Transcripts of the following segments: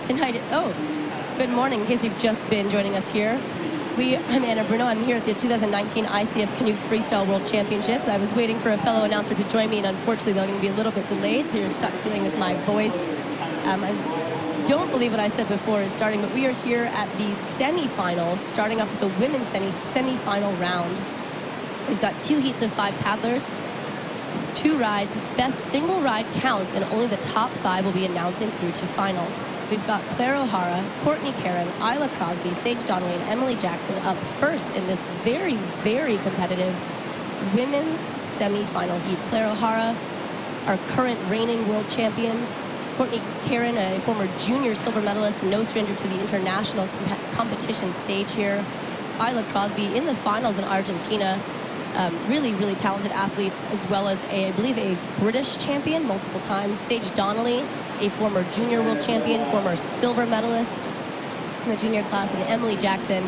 Tonight, good morning, in case you've just been joining us here. I'm Anna Bruno. I'm here at the 2019 ICF Canoe Freestyle World Championships. I was waiting for a fellow announcer to join me, and unfortunately they're going to be a little bit delayed, so you're stuck dealing with my voice. I don't believe what I said before is starting, but we are here at the semifinals, starting off with the women's semifinal round. We've got 2 heats of 5 paddlers, 2 rides. Best single ride counts, and only the top 5 will be announcing through to finals. We've got Claire O'Hara, Courtney Karen, Isla Crosby, Sage Donnelly, and Emily Jackson up first in this very, very competitive women's semifinal heat. Claire O'Hara, our current reigning world champion. Courtney Karen, a former junior silver medalist, no stranger to the international competition stage here. Isla Crosby in the finals in Argentina. Really, really talented athlete, as well as I believe a British champion multiple times. Sage Donnelly, a former junior world champion, former silver medalist in the junior class, and Emily Jackson,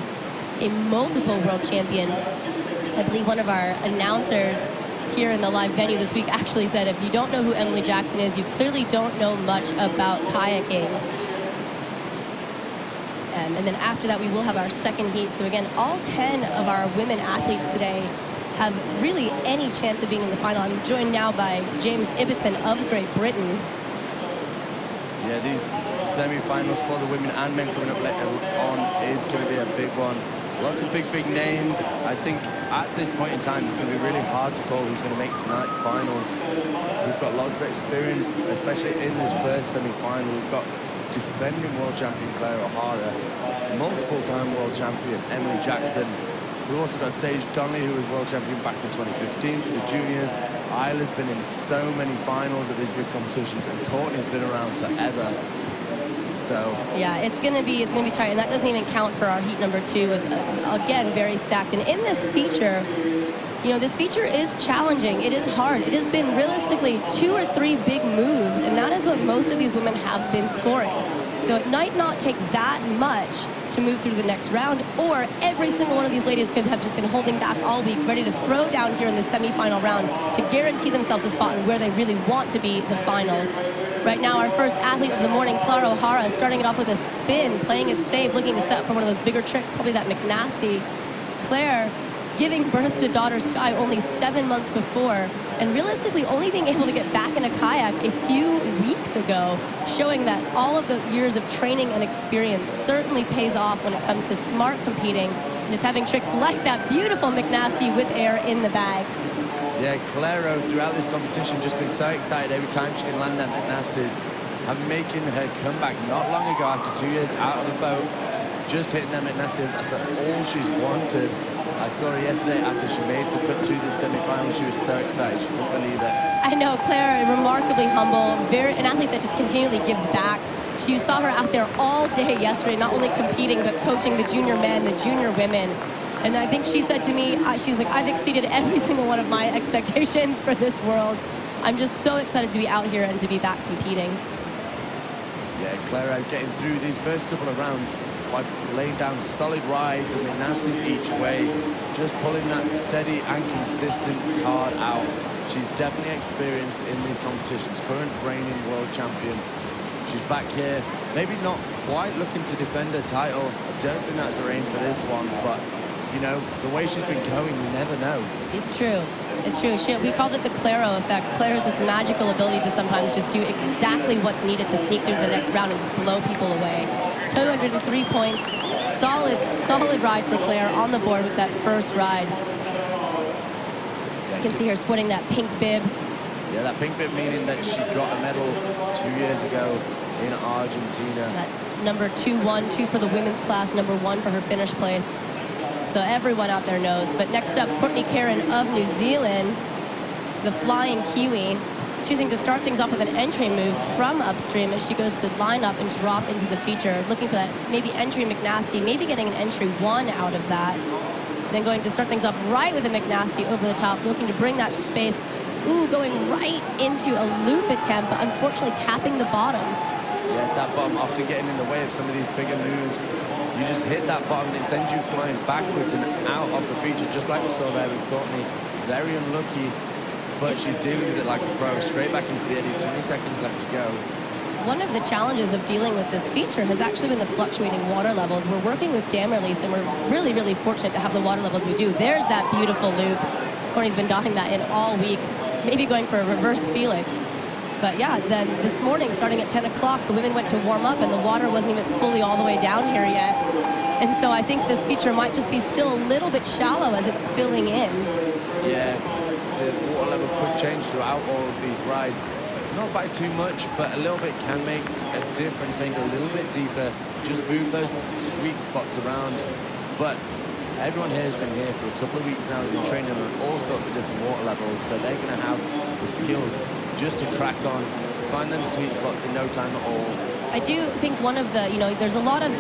a multiple world champion. I believe one of our announcers here in the live venue this week actually said, if you don't know who Emily Jackson is, you clearly don't know much about kayaking. And then after that, we will have our second heat. So again, all 10 of our women athletes today have really any chance of being in the final. I'm joined now by James Ibbotson of Great Britain. Yeah, these semi-finals for the women and men coming up later on is going to be a big one. Lots of big names. I think at this point in time, it's going to be really hard to call who's going to make tonight's finals. We've got lots of experience, especially in this first semi-final. We've got defending world champion Claire O'Hara, multiple-time world champion Emily Jackson. We've also got Sage Donnelly, who was world champion back in 2015 for the juniors. Isla's been in so many finals at these big competitions, and Courtney's been around forever. So yeah, it's gonna be tight, and that doesn't even count for our heat number 2 with again very stacked. And in this feature, you know, this feature is challenging. It is hard. It has been realistically 2 or 3 big moves, and that is what most of these women have been scoring. So it might not take that much to move through the next round, or every single one of these ladies could have just been holding back all week, ready to throw down here in the semifinal round to guarantee themselves a spot in where they really want to be, the finals. Right now, our first athlete of the morning, Claire O'Hara, starting it off with a spin, playing it safe, looking to set up for one of those bigger tricks, probably that McNasty. Claire giving birth to daughter Sky only 7 months before, and realistically only being able to get back in a kayak a few weeks ago, showing that all of the years of training and experience certainly pays off when it comes to smart competing, and just having tricks like that beautiful McNasty with air in the bag. Yeah, Claire throughout this competition just been so excited every time she can land that McNasties, and making her comeback not long ago after 2 years out of the boat, just hitting them McNasties. That's all she's wanted. I saw her yesterday after she made the cut to the semi-final. She was so excited, she couldn't believe it. I know, Claire, remarkably humble, an athlete that just continually gives back. You saw her out there all day yesterday, not only competing, but coaching the junior men, the junior women. And I think she said to me, she was like, I've exceeded every single one of my expectations for this Worlds. I'm just so excited to be out here and to be back competing. Yeah, Claire getting through these first couple of rounds by laying down solid rides and McNasties each way, just pulling that steady and consistent card out. She's definitely experienced in these competitions, current reigning world champion. She's back here, maybe not quite looking to defend her title. I don't think that's her aim for this one, but you know, the way she's been going, you never know. It's true. It's true. We called it the Claro effect. Claire has this magical ability to sometimes just do exactly what's needed to sneak through the next round and just blow people away. 203 points, Solid ride for Claire on the board with that first ride. You can see her sporting that pink bib. Yeah, that pink bib meaning that she got a medal 2 years ago in Argentina. That number 2-1-2 for the women's class, number 1 for her finish place. So everyone out there knows. But next up, Courtney Karen of New Zealand, the flying Kiwi, choosing to start things off with an entry move from upstream as she goes to line up and drop into the feature, looking for that maybe entry McNasty, maybe getting an entry 1 out of that. Then going to start things off right with a McNasty over the top, looking to bring that space. Ooh, going right into a loop attempt, but unfortunately tapping the bottom. Yeah, that bottom often getting in the way of some of these bigger moves. You just hit that bottom and it sends you flying backwards and out of the feature, just like we saw there with Courtney. Very unlucky, but she's dealing with it like a pro. Straight back into the eddy, 20 seconds left to go. One of the challenges of dealing with this feature has actually been the fluctuating water levels. We're working with dam release, and we're really, really fortunate to have the water levels we do. There's that beautiful loop. Courtney's been dialing that in all week, maybe going for a reverse Felix. But yeah, then this morning, starting at 10 o'clock, the women went to warm up, and the water wasn't even fully all the way down here yet. And so I think this feature might just be still a little bit shallow as it's filling in. Yeah, the water level could change throughout all of these rides. Not by too much, but a little bit can make a difference, make it a little bit deeper. Just move those sweet spots around. But everyone here has been here for a couple of weeks now. They've been training on all sorts of different water levels, so they're going to have the skills just to crack on, find them sweet spots in no time at all. I do think one of the, there's a lot of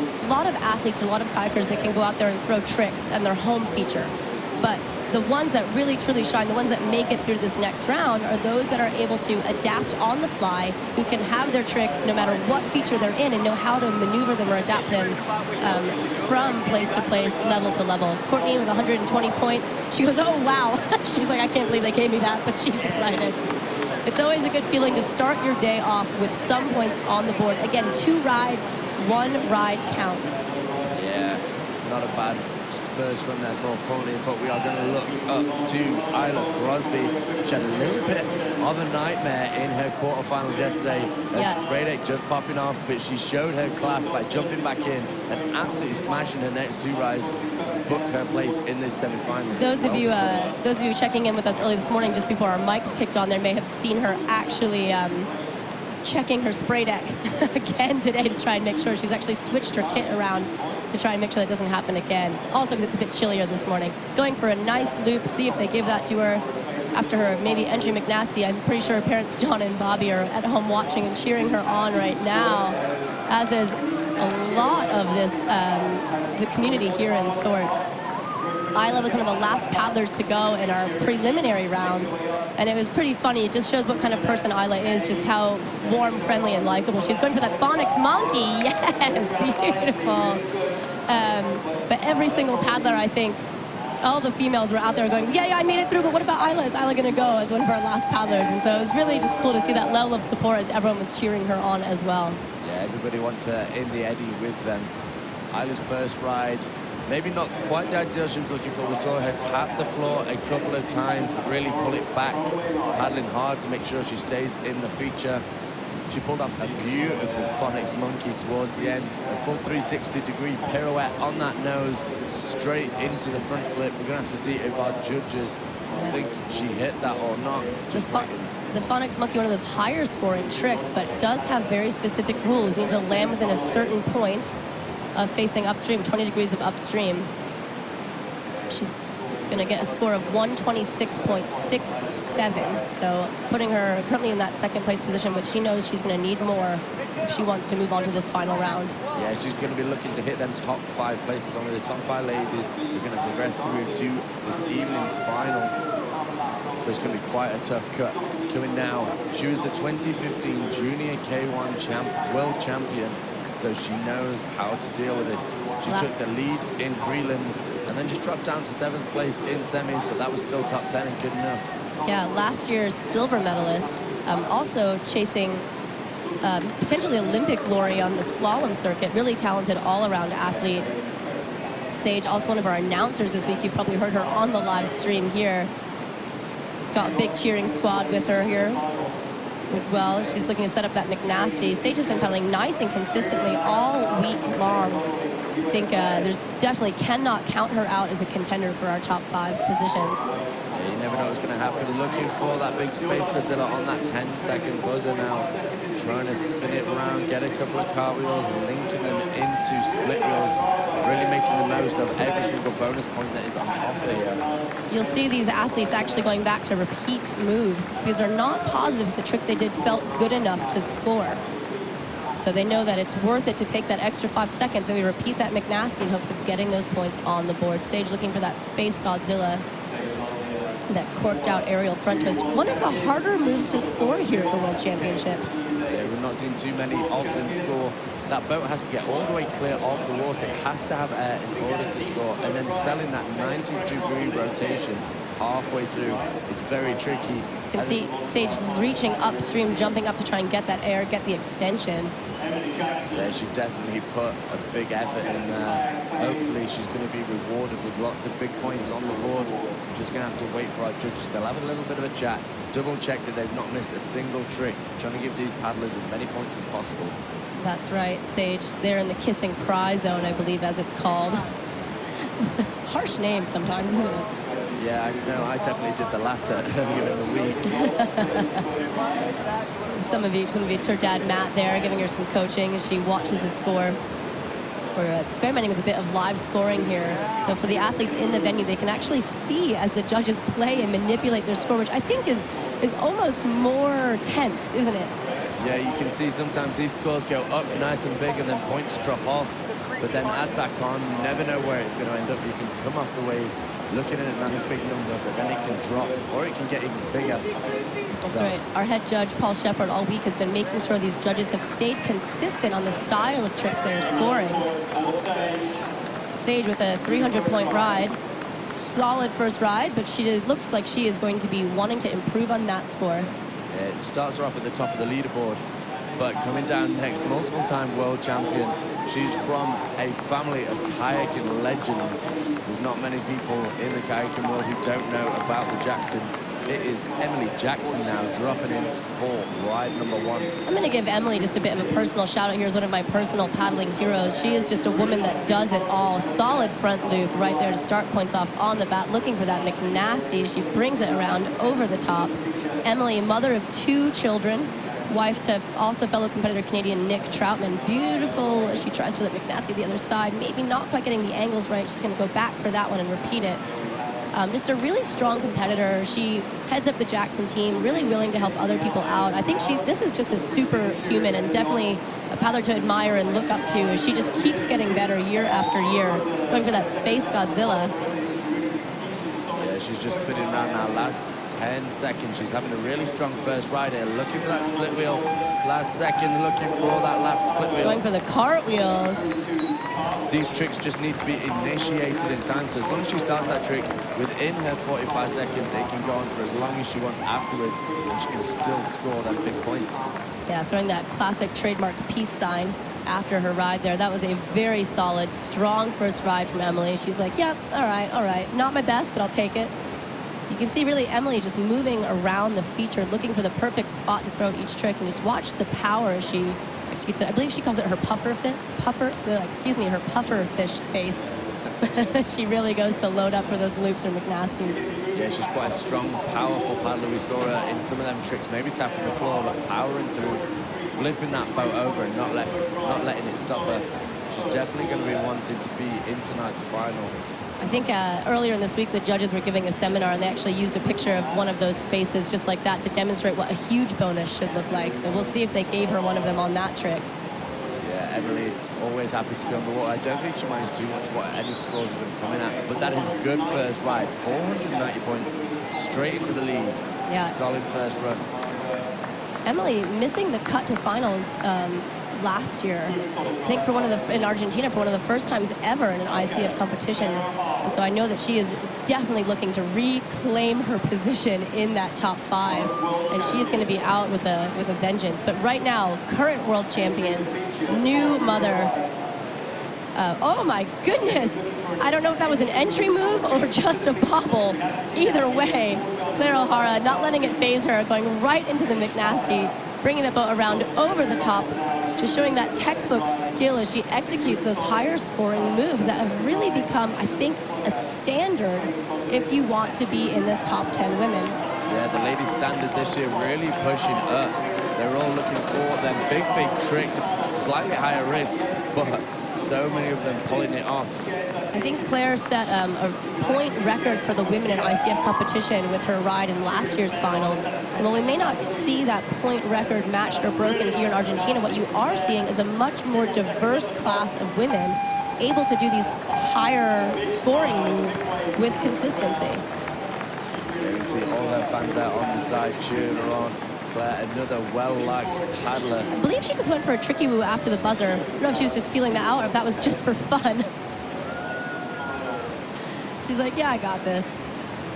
athletes, a lot of kayakers that can go out there and throw tricks and their home feature. But the ones that really truly shine, the ones that make it through this next round, are those that are able to adapt on the fly, who can have their tricks no matter what feature they're in and know how to maneuver them or adapt them from place to place, level to level. Courtney with 120 points. She goes, oh, wow. She's like, I can't believe they gave me that, but she's excited. It's always a good feeling to start your day off with some points on the board. Again, 2 rides, 1 ride counts. Yeah, not a bad first run there for Courtney, but we are going to look up to Isla Crosby. She had a little bit of a nightmare in her quarterfinals yesterday. Her spray deck just popping off, but she showed her class by jumping back in and absolutely smashing her next 2 rides to book her place in this semifinals. Those of you checking in with us early this morning, just before our mics kicked on, there may have seen her actually checking her spray deck again today to try and make sure. She's actually switched her kit around to try and make sure that doesn't happen again. Also because it's a bit chillier this morning. Going for a nice loop, see if they give that to her after her maybe entry McNasty. I'm pretty sure her parents, John and Bobby, are at home watching and cheering her on right now, as is a lot of this, the community here in Sword. Isla was one of the last paddlers to go in our preliminary rounds, and it was pretty funny. It just shows what kind of person Isla is, just how warm, friendly, and likable. She's going for that phonics monkey. Yes, beautiful. But every single paddler, I think, all the females were out there going, yeah, I made it through, but what about Isla? Is Isla going to go as one of our last paddlers? And so it was really just cool to see that level of support as everyone was cheering her on as well. Yeah, everybody wants her in the eddy with them. Isla's first ride, maybe not quite the ideal she was looking for. We saw her tap the floor a couple of times, but really pull it back, paddling hard to make sure she stays in the feature. She pulled off a beautiful phonics monkey towards the end. A full 360-degree pirouette on that nose, straight into the front flip. We're going to have to see if our judges think she hit that or not. The phonics monkey, one of those higher scoring tricks, but does have very specific rules. You need to land within a certain point of facing upstream, 20 degrees of upstream. She's going to get a score of 126.67, so putting her currently in that second place position, which she knows she's going to need more if she wants to move on to this final round. Yeah, she's going to be looking to hit them top 5 places. Only the top 5 ladies are going to progress through to this evening's final. So it's going to be quite a tough cut. Coming now, she was the 2015 Junior K1 World Champion, so she knows how to deal with this. She took the lead in prelims and then just dropped down to 7th place in semis, but that was still top 10 and good enough. Yeah, last year's silver medalist, also chasing potentially Olympic glory on the slalom circuit. Really talented all-around athlete. Sage, also one of our announcers this week. You've probably heard her on the live stream here. She's got a big cheering squad with her here as well. She's looking to set up that McNasty. Sage has been paddling nice and consistently all week long. I think there's definitely cannot count her out as a contender for our top 5 positions. Yeah, you never know what's going to happen. Looking for that big space Godzilla on that 10-second buzzer now. Trying to spin it around, get a couple of cartwheels, linking them into split wheels. Really making the most of every single bonus point that is on offer here. You'll see these athletes actually going back to repeat moves. It's because they're not positive if the trick they did felt good enough to score. So they know that it's worth it to take that extra 5 seconds, maybe repeat that McNasty in hopes of getting those points on the board. Sage looking for that Space Godzilla, that corked out aerial front twist. One of the harder moves to score here at the World Championships. Yeah, we've not seen too many of them score. That boat has to get all the way clear of the water. It has to have air in order to score. And then selling that 90-degree rotation halfway through is very tricky. You can see Sage reaching upstream, jumping up to try and get that air, get the extension. Yeah, she definitely put a big effort in there. Hopefully she's going to be rewarded with lots of big points on the board. We're just going to have to wait for our judges. They'll have a little bit of a chat, double check that they've not missed a single trick, trying to give these paddlers as many points as possible. That's right, Sage. They're in the kiss and cry zone, I believe, as it's called. Harsh name sometimes, isn't it? Yeah, I know. I definitely did the latter earlier in the week. Some of you, it's her dad, Matt, there, giving her some coaching as she watches the score. We're experimenting with a bit of live scoring here. So for the athletes in the venue, they can actually see as the judges play and manipulate their score, which I think is almost more tense, isn't it? Yeah, you can see sometimes these scores go up nice and big and then points drop off. But then add back on, you never know where it's going to end up. You can come off the wave looking at a nice big number, but then it can drop or it can get even bigger. That's right. Our head judge, Paul Shepard, all week has been making sure these judges have stayed consistent on the style of tricks they're scoring. Sage with a 300-point ride. Solid first ride, but she looks like she is going to be wanting to improve on that score. Yeah, it starts her off at the top of the leaderboard, but coming down next, multiple-time world champion. She's from a family of kayaking legends. There's not many people in the kayaking world who don't know about the Jacksons. It is Emily Jackson now dropping in for ride number 1. I'm going to give Emily just a bit of a personal shout out here as one of my personal paddling heroes. She is just a woman that does it all. Solid front loop right there to start points off on the bat, looking for that McNasty. She brings it around over the top. Emily, mother of 2 children, wife to also fellow competitor Canadian Nick Troutman. Beautiful. She tries for the McNasty the other side, maybe not quite getting the angles right. She's going to go back for that one and repeat it. Just a really strong competitor. She heads up the Jackson team, really willing to help other people out. I think this is just a superhuman and definitely a paddler to admire and look up to as she just keeps getting better year after year, going for that Space Godzilla. She's just spinning around now, last 10 seconds. She's having a really strong first ride here, looking for that split wheel. Last second, looking for that last split wheel. Going for the cartwheels. These tricks just need to be initiated in time, so as long as she starts that trick within her 45 seconds, it can go on for as long as she wants afterwards, and she can still score them big points. Yeah, throwing that classic trademark peace sign after her ride there. That was a very solid, strong first ride from Emily. She's like, yep, all right. Not my best, but I'll take it. You can see really Emily just moving around the feature, looking for the perfect spot to throw each trick, and just watch the power as she executes it. I believe she calls it her puffer fish face. She really goes to load up for those loops or McNasties. Yeah, she's quite a strong, powerful paddler. We saw her in some of them tricks, maybe tapping the floor, but powering through, flipping that boat over and not letting it stop her. She's definitely going to be wanting to be in tonight's final. I think earlier in this week, the judges were giving a seminar, and they actually used a picture of one of those spaces just like that to demonstrate what a huge bonus should look like. So we'll see if they gave her one of them on that trick. Yeah, Emily, always happy to be on the water. I don't think she minds too much what any scores have been coming at, but that is a good first ride. 490 points, straight into the lead. Yeah. Solid first run. Emily missing the cut to finals last year, I think in Argentina for one of the first times ever in an ICF competition. And so I know that she is definitely looking to reclaim her position in that top 5, and she's going to be out with a vengeance. But right now, current world champion, new mother. Oh my goodness! I don't know if that was an entry move or just a bobble. Either way, Claire O'Hara not letting it phase her, going right into the McNasty, bringing the boat around over the top just showing that textbook skill as she executes those higher scoring moves that have really become, I think, a standard if you want to be in this top 10 women. Yeah, the ladies standard this year really pushing up. They're all looking for them big tricks, slightly higher risk, but so many of them pulling it off. I think Claire set a point record for the women in ICF competition with her ride in last year's finals. And while we may not see that point record matched or broken here in Argentina, what you are seeing is a much more diverse class of women able to do these higher scoring moves with consistency. You can see all her fans out on the side cheering her on. Claire, another well-liked paddler. I believe she just went for a tricky woo after the buzzer. I don't know if she was just feeling that out or if that was just for fun. She's like, yeah, I got this.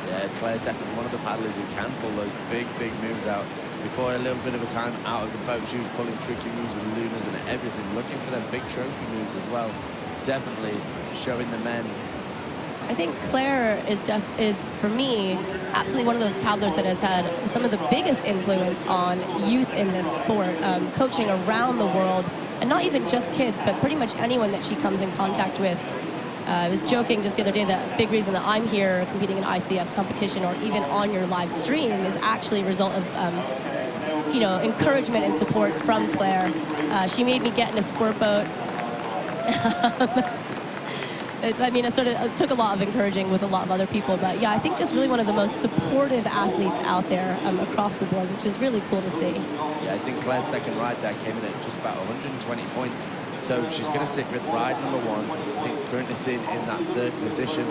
Yeah, Claire definitely one of the paddlers who can pull those big moves out. Before a little bit of a time out of the boat, she was pulling tricky moves and lunas and everything, looking for them big trophy moves as well. Definitely showing the men. I think Claire is, for me, absolutely one of those paddlers that has had some of the biggest influence on youth in this sport, coaching around the world, and not even just kids, but pretty much anyone that she comes in contact with. I was joking just the other day that a big reason that I'm here competing in ICF competition or even on your live stream is actually a result of, you know, encouragement and support from Claire. She made me get in a squirt boat. I mean, it took a lot of encouraging with a lot of other people, but yeah, I think just really one of the most supportive athletes out there across the board, which is really cool to see. Yeah, I think Claire's second ride there came in at just about 120 points, so she's going to stick with ride number 1. I think currently sitting in that 3rd position.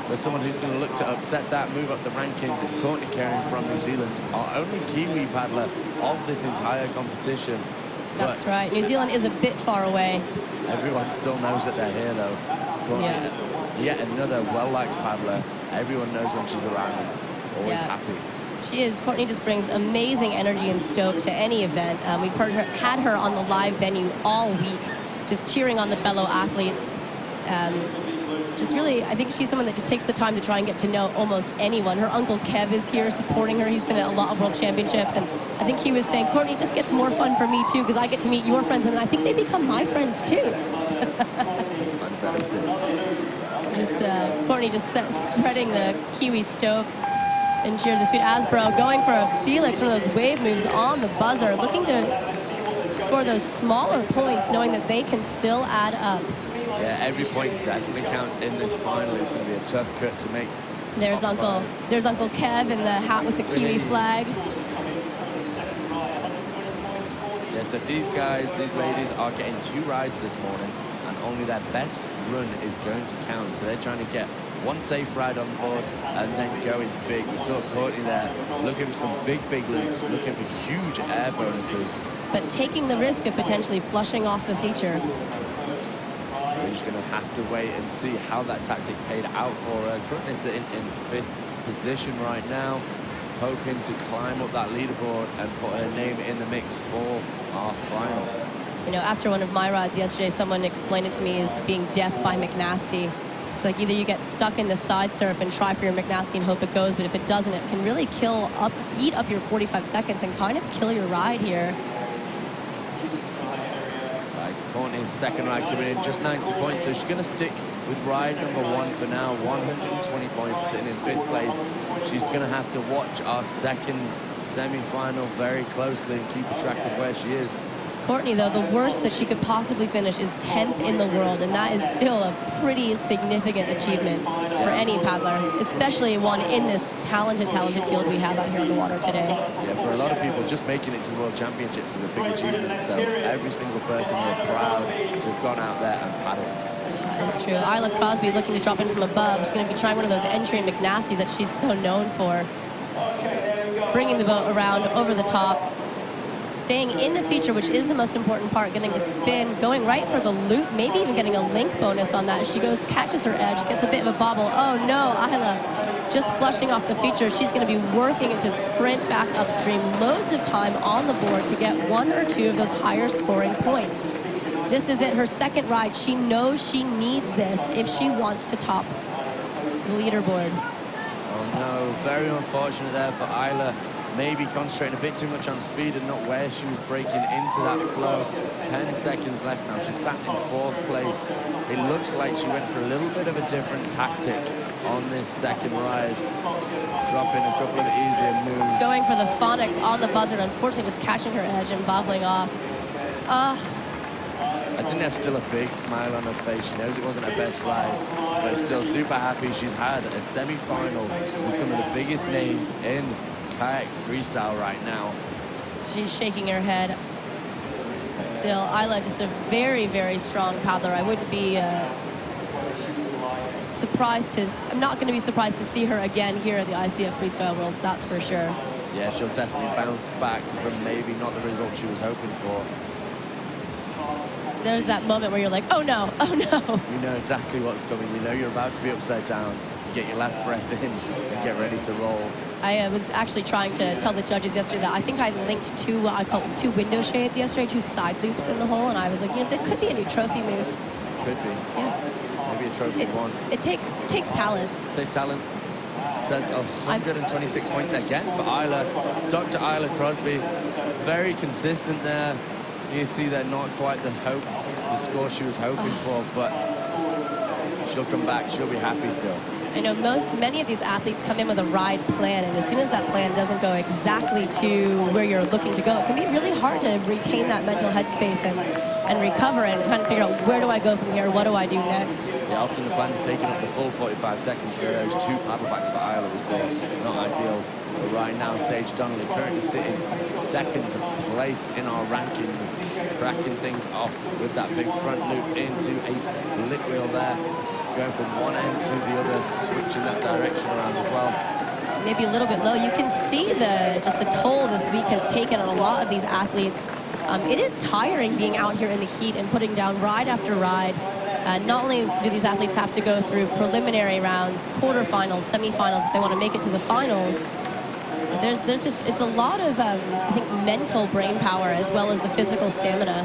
There's someone who's going to look to upset that, move up the rankings. It's Courtney Caring from New Zealand, our only Kiwi paddler of this entire competition. That's right. New Zealand is a bit far away. Everyone still knows that they're here, though. Courtney, yet another well-liked paddler. Everyone knows when she's around. Always happy. She is. Courtney just brings amazing energy and stoke to any event. We've had her on the live venue all week, just cheering on the fellow athletes. Just really, I think she's someone that just takes the time to try and get to know almost anyone. Her uncle Kev is here supporting her. He's been at a lot of world championships, and I think he was saying, Courtney, just gets more fun for me too, because I get to meet your friends, and I think they become my friends too. It's fantastic. Courtney just spreading the Kiwi stoke and cheer the sweet Asbro, going for a Felix, one of those wave moves on the buzzer, looking to score those smaller points, knowing that they can still add up. Yeah, every point definitely counts in this final. It's going to be a tough cut to make. There's Uncle Kev in the hat with the Kiwi flag. Yeah, so these ladies are getting 2 rides this morning, and only their best run is going to count. So they're trying to get one safe ride on board and then going big. We saw Courtney there looking for some big loops, looking for huge air bonuses. But taking the risk of potentially flushing off the feature. We're just going to have to wait and see how that tactic paid out for her. Currently sitting in 5th position right now, hoping to climb up that leaderboard and put her name in the mix for our final. You know, after one of my rides yesterday, someone explained it to me as being death by McNasty. It's like either you get stuck in the side surf and try for your McNasty and hope it goes, but if it doesn't, it can really eat up your 45 seconds and kind of kill your ride here. Courtney's second ride coming in just 90 points, so she's going to stick with ride number 1 for now. 120 points, sitting in 5th place. She's going to have to watch our second semi-final very closely and keep a track of where she is. Courtney, though, the worst that she could possibly finish is 10th in the world, and that is still a pretty significant achievement for any paddler, especially one in this talented field we have out here on the water today. Yeah, for a lot of people, just making it to the World Championships is a big achievement, so every single person is proud to have gone out there and paddled. That's true. Isla Crosby looking to drop in from above. She's going to be trying one of those entry McNasties that she's so known for. Bringing the boat around over the top. Staying in the feature, which is the most important part, getting a spin, going right for the loop, maybe even getting a link bonus on that. She goes, catches her edge, gets a bit of a bobble. Oh no, Isla just flushing off the feature. She's going to be working it to sprint back upstream. Loads of time on the board to get 1 or 2 of those higher scoring points. This is it, her second ride. She knows she needs this if she wants to top the leaderboard. Oh no, very unfortunate there for Isla. maybe concentrating a bit too much on speed and not where she was breaking into that flow. 10 seconds left now. She's sat in 4th place. It looks like she went for a little bit of a different tactic on this second ride, dropping a couple of easier moves. Going for the phonics on the buzzer, and unfortunately just catching her edge and bobbling off. I think there's still a big smile on her face. She knows it wasn't her best ride, but still super happy. She's had a semi-final with some of the biggest names in kayak freestyle right now. She's shaking her head. But still, Isla just a very, very strong paddler. I wouldn't be I'm not going to be surprised to see her again here at the ICF Freestyle Worlds, that's for sure. Yeah, she'll definitely bounce back from maybe not the result she was hoping for. There's that moment where you're like, oh no, oh no. You know exactly what's coming. You know you're about to be upside down. Get your last breath in and get ready to roll. I was actually trying to tell the judges yesterday that I think I linked two, what I call 2 window shades yesterday, 2 side loops in the hole, and I was like, you know, that could be a new trophy move. Could be. Yeah. Maybe a trophy one. It takes talent. It takes talent. Says 126 points again for Isla. Dr. Isla Crosby, very consistent there. You see they're not quite the score she was hoping for, but she'll come back. She'll be happy still. I know many of these athletes come in with a ride plan, and as soon as that plan doesn't go exactly to where you're looking to go, it can be really hard to retain that mental headspace and recover and kind of figure out, where do I go from here? What do I do next? Yeah, often the plan's taking up the full 45 seconds, so those 2 paddle backs for Isla is not ideal. But right now, Sage Donnelly currently sitting 2nd place in our rankings, cracking things off with that big front loop into a split wheel there. Going from one end to the other, switching that direction around as well. Maybe a little bit low. You can see just the toll this week has taken on a lot of these athletes. It is tiring being out here in the heat and putting down ride after ride. Not only do these athletes have to go through preliminary rounds, quarterfinals, semifinals if they want to make it to the finals, it's a lot of, I think, mental brain power as well as the physical stamina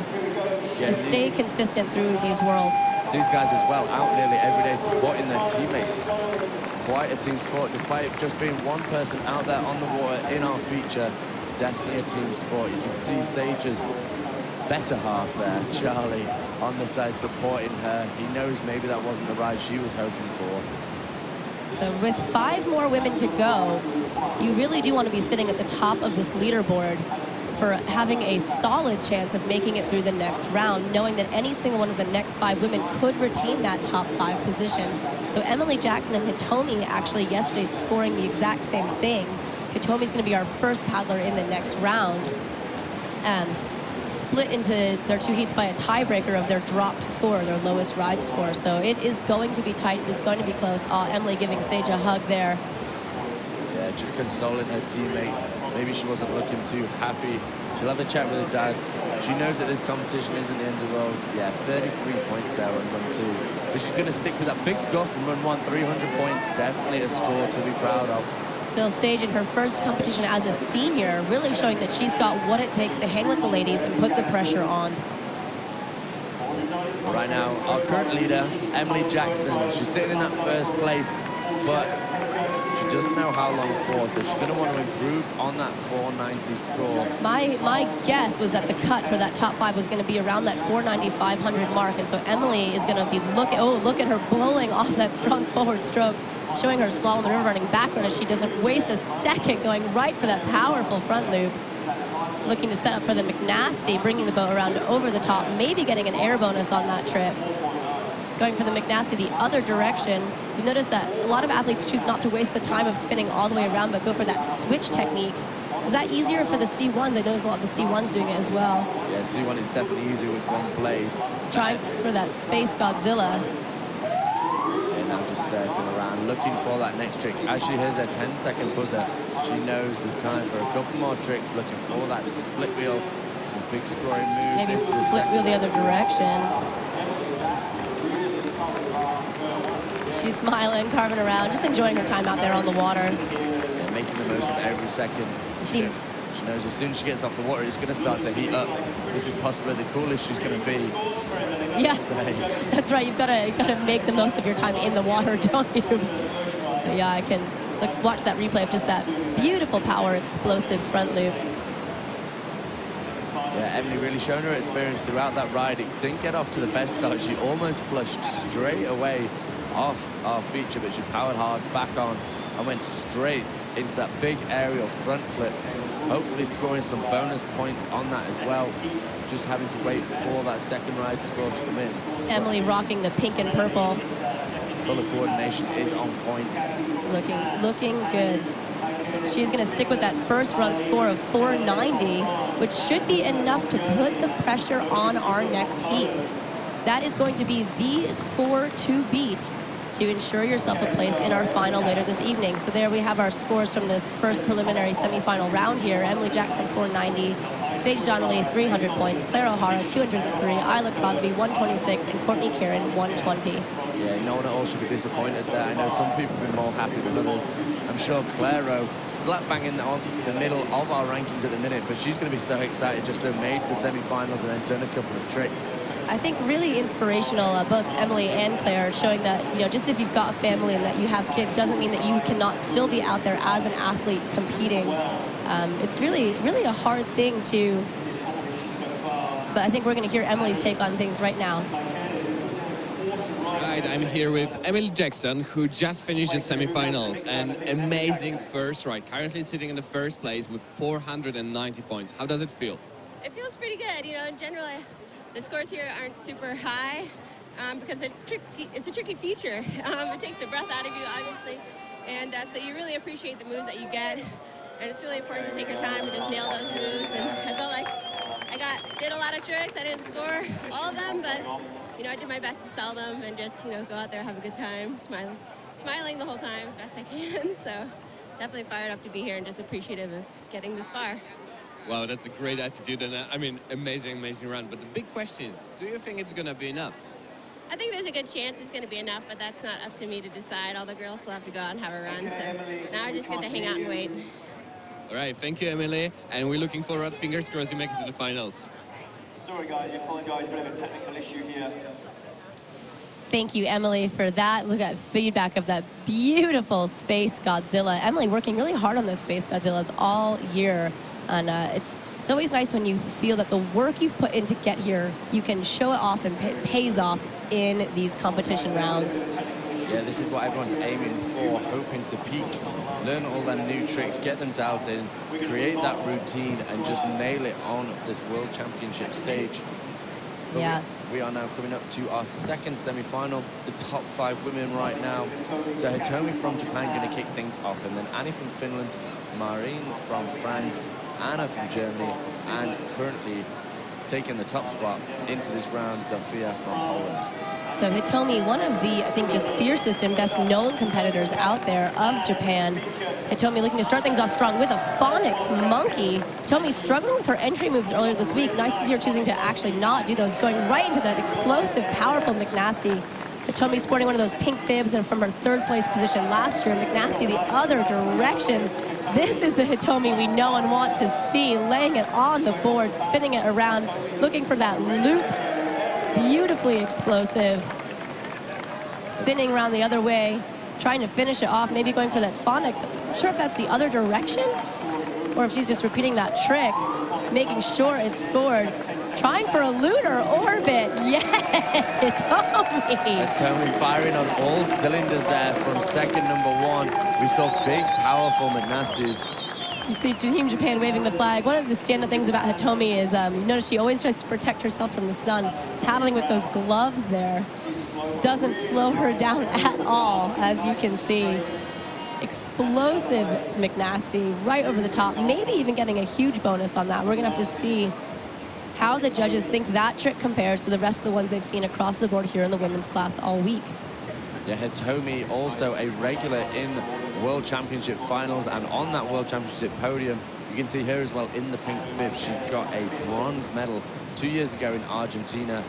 to stay consistent through these worlds. These guys as well, out nearly every day supporting their teammates. It's quite a team sport. Despite just being one person out there on the water in our feature, it's definitely a team sport. You can see Sage's better half there, Charlie, on the side supporting her. He knows maybe that wasn't the ride she was hoping for. So with 5 more women to go, you really do want to be sitting at the top of this leaderboard for having a solid chance of making it through the next round, knowing that any single one of the next 5 women could retain that top 5 position. So Emily Jackson and Hitomi actually yesterday scoring the exact same thing. Hitomi's going to be our first paddler in the next round. Split into their 2 heats by a tiebreaker of their dropped score, their lowest ride score. So it is going to be tight. It is going to be close. Emily giving Sage a hug there. Yeah, just consoling her teammate. Maybe she wasn't looking too happy. She'll have a chat with her dad. She knows that this competition isn't the end of the world. Yeah, 33 points there on run 2. But she's going to stick with that big score from run 1, 300 points. Definitely a score to be proud of. Still, Sage in her first competition as a senior, really showing that she's got what it takes to hang with the ladies and put the pressure on. Right now, our current leader, Emily Jackson, she's sitting in that first place, but she doesn't know how long for, so she's going to want to improve on that 490 score. My guess was that the cut for that top 5 was going to be around that 490, 500 mark, and so Emily is going to be look at her bowling off that strong forward stroke, showing her slalom and river running backward as she doesn't waste a second, going right for that powerful front loop. Looking to set up for the McNasty, bringing the boat around over the top, maybe getting an air bonus on that trip. Going for the McNasty the other direction. You notice that a lot of athletes choose not to waste the time of spinning all the way around, but go for that switch technique. Is that easier for the C1s? I noticed a lot of the C1s doing it as well. Yeah, C1 is definitely easier with one blade. Trying for that Space Godzilla. Now just surfing around, looking for that next trick. As she hears her 10-second buzzer, she knows there's time for a couple more tricks, looking for that split wheel, some big scoring moves. Maybe split wheel the other direction. She's smiling, carving around, just enjoying her time out there on the water. Yeah, making the most of every second. She knows as soon as she gets off the water, it's going to start to heat up. This is possibly the coolest she's going to be. Yeah, that's right. You've got to make the most of your time in the water, don't you? But yeah, I can Like, watch that replay of just that beautiful power, explosive front loop. Yeah, Emily really showing her experience throughout that ride. It didn't get off to the best start. She almost flushed straight away off our feature, but she powered hard back on and went straight into that big aerial front flip, hopefully scoring some bonus points on that as well. Just having to wait for that second ride score to come in. Emily rocking the pink and purple. Color coordination is on point. Looking good. She's going to stick with that first run score of 490, which should be enough to put the pressure on our next heat. That is going to be the score to beat to ensure yourself a place in our final later this evening. So there we have our scores from this first preliminary semifinal round here. Emily Jackson, 490. Sage Donnelly, 300 points. Claire O'Hara, 203. Isla Crosby, 126. And Courtney Kieran, 120. Yeah, no one at all should be disappointed there. I know some people have been more happy than others. I'm sure Clairo slap bang in the middle of our rankings at the minute, but she's going to be so excited just to have made the semi-finals and then done a couple of tricks. I think really inspirational, both Emily and Claire, showing that, you know, just if you've got a family and that you have kids doesn't mean that you cannot still be out there as an athlete competing. It's really a hard thing to, but I think we're going to hear Emily's take on things right now. Right, I'm here with Emily Jackson, who just finished the semifinals. An amazing first ride, currently sitting in the first place with 490 points. How does it feel? It feels pretty good. You know, in general, the scores here aren't super high because it's a tricky feature. It takes the breath out of you, obviously. And so you really appreciate the moves that you get. And it's really important to take your time and just nail those moves. And I felt like I did a lot of tricks. I didn't score all of them, but you know, I did my best to sell them and just, you know, go out there, have a good time, smiling the whole time, best I can. So definitely fired up to be here and just appreciative of getting this far. Wow, that's a great attitude and I mean, amazing run. But the big question is, do you think it's going to be enough? I think there's a good chance it's going to be enough, but that's not up to me to decide. All the girls still have to go out and have a run. So now I just get to hang out and wait. All right, thank you, Emily. And we're looking forward, fingers crossed, you make it to the finals. Sorry guys, I apologise, a bit of a technical issue here. Thank you, Emily, for that. Look at feedback of that beautiful Space Godzilla. Emily working really hard on those Space Godzillas all year. And it's always nice when you feel that the work you've put in to get here, you can show it off and it pays off in these competition rounds. Yeah, this is what everyone's aiming for, hoping to peak, learn all them new tricks, get them dialed in, create that routine, and just nail it on this World Championship stage. But yeah. We are now coming up to our second semi-final, the top 5 women right now. So Hitomi from Japan going to kick things off, and then Annie from Finland, Marine from France, Anna from Germany, and currently taking the top spot into this round, Zofia from Poland. So Hitomi, one of the, I think, just fiercest and best known competitors out there of Japan. Hitomi looking to start things off strong with a phonics monkey. Hitomi struggling with her entry moves earlier this week. Nice to see her choosing to actually not do those, going right into that explosive, powerful McNasty. Hitomi sporting one of those pink bibs and from her 3rd place position last year. McNasty the other direction. This is the Hitomi we know and want to see, laying it on the board, spinning it around, looking for that loop. Beautifully explosive. Spinning around the other way, trying to finish it off, maybe going for that phonics. I'm not sure if that's the other direction or if she's just repeating that trick, making sure it's scored. Trying for a lunar orbit. Yes, Hitomi. Hitomi firing on all cylinders there from second number 1. We saw big, powerful McNasties. You see Team Japan waving the flag. One of the stand-up things about Hitomi is, you notice she always tries to protect herself from the sun. Paddling with those gloves there doesn't slow her down at all, as you can see. Explosive McNasty right over the top, maybe even getting a huge bonus on that. We're gonna have to see how the judges think that trick compares to the rest of the ones they've seen across the board here in the women's class all week. Yeah, Hitomi also a regular in World Championship finals, and on that World Championship podium, you can see her as well in the pink bib. She got a bronze medal 2 years ago in Argentina.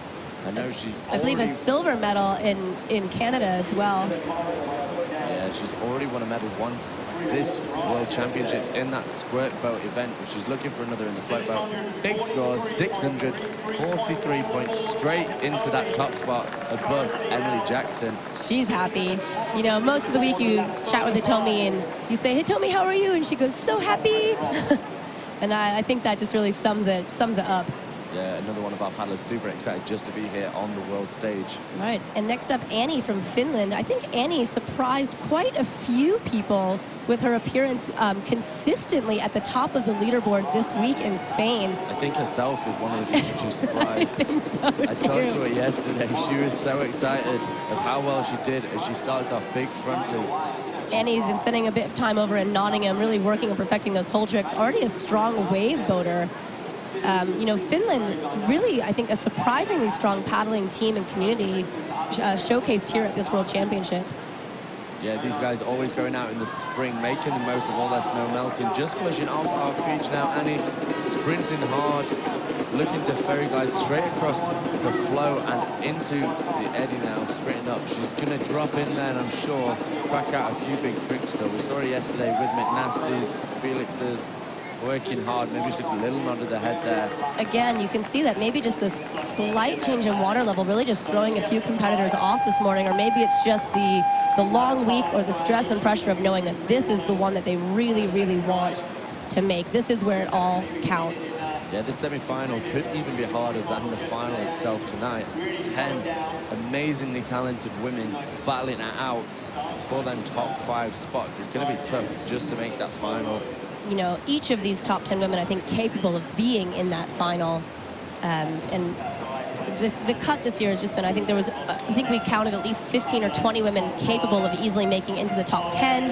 I know she I believe a silver medal in Canada as well. Yeah, She's already won a medal once this World Championships in that squirt boat event, and she's looking for another in the float boat. Big scores, 643 points, straight into that top spot above Emily Jackson. She's happy. You know, most of the week you chat with Hitomi and you say, Hitomi, how are you? And she goes, so happy. And I think that just really sums it up. Yeah, another one of our paddlers super excited just to be here on the world stage. All right, and next up, Annie from Finland. I think Annie surprised quite a few people with her appearance consistently at the top of the leaderboard this week in Spain. I think herself is one of the people she's surprised. I think so, I talked to her yesterday. She was so excited of how well she did as she starts off big front loop. Annie's been spending a bit of time over in Nottingham, really working on perfecting those hole tricks. Already a strong wave boater. You know, Finland, really, I think, a surprisingly strong paddling team and community showcased here at this World Championships. Yeah, these guys always going out in the spring, making the most of all their snow melting, just flushing off our feet now. Annie sprinting hard, looking to ferry guys straight across the flow and into the eddy now, sprinting up. She's going to drop in there and I'm sure crack out a few big tricks still. We saw her yesterday with McNasty's, Felix's, working hard. Maybe just a little nod of the head there. Again, you can see that maybe just this slight change in water level really just throwing a few competitors off this morning, or maybe it's just the long week or the stress and pressure of knowing that this is the one that they really, really want to make. This is where it all counts. Yeah, the semi-final could even be harder than the final itself tonight. 10 amazingly talented women battling it out for them top 5 spots. It's going to be tough just to make that final. You know, each of these top 10 women, I think, capable of being in that final. And the cut this year has just been, I think there was, I think we counted at least 15 or 20 women capable of easily making into the top 10.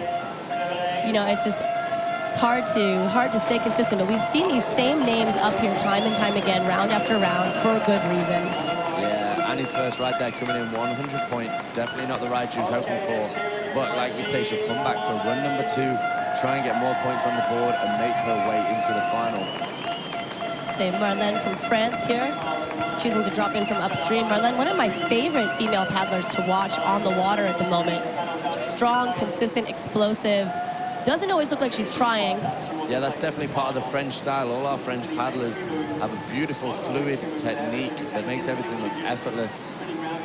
You know, it's just, it's hard to stay consistent, but we've seen these same names up here time and time again, round after round, for a good reason. Yeah, Annie's first ride there coming in 100 points. Definitely not the ride she was hoping for. But like we say, she'll come back for run number 2. Try and get more points on the board and make her way into the final. Say Marlene from France here, choosing to drop in from upstream. Marlene, one of my favorite female paddlers to watch on the water at the moment. Strong, consistent, explosive. Doesn't always look like she's trying. Yeah, that's definitely part of the French style. All our French paddlers have a beautiful, fluid technique that makes everything look effortless.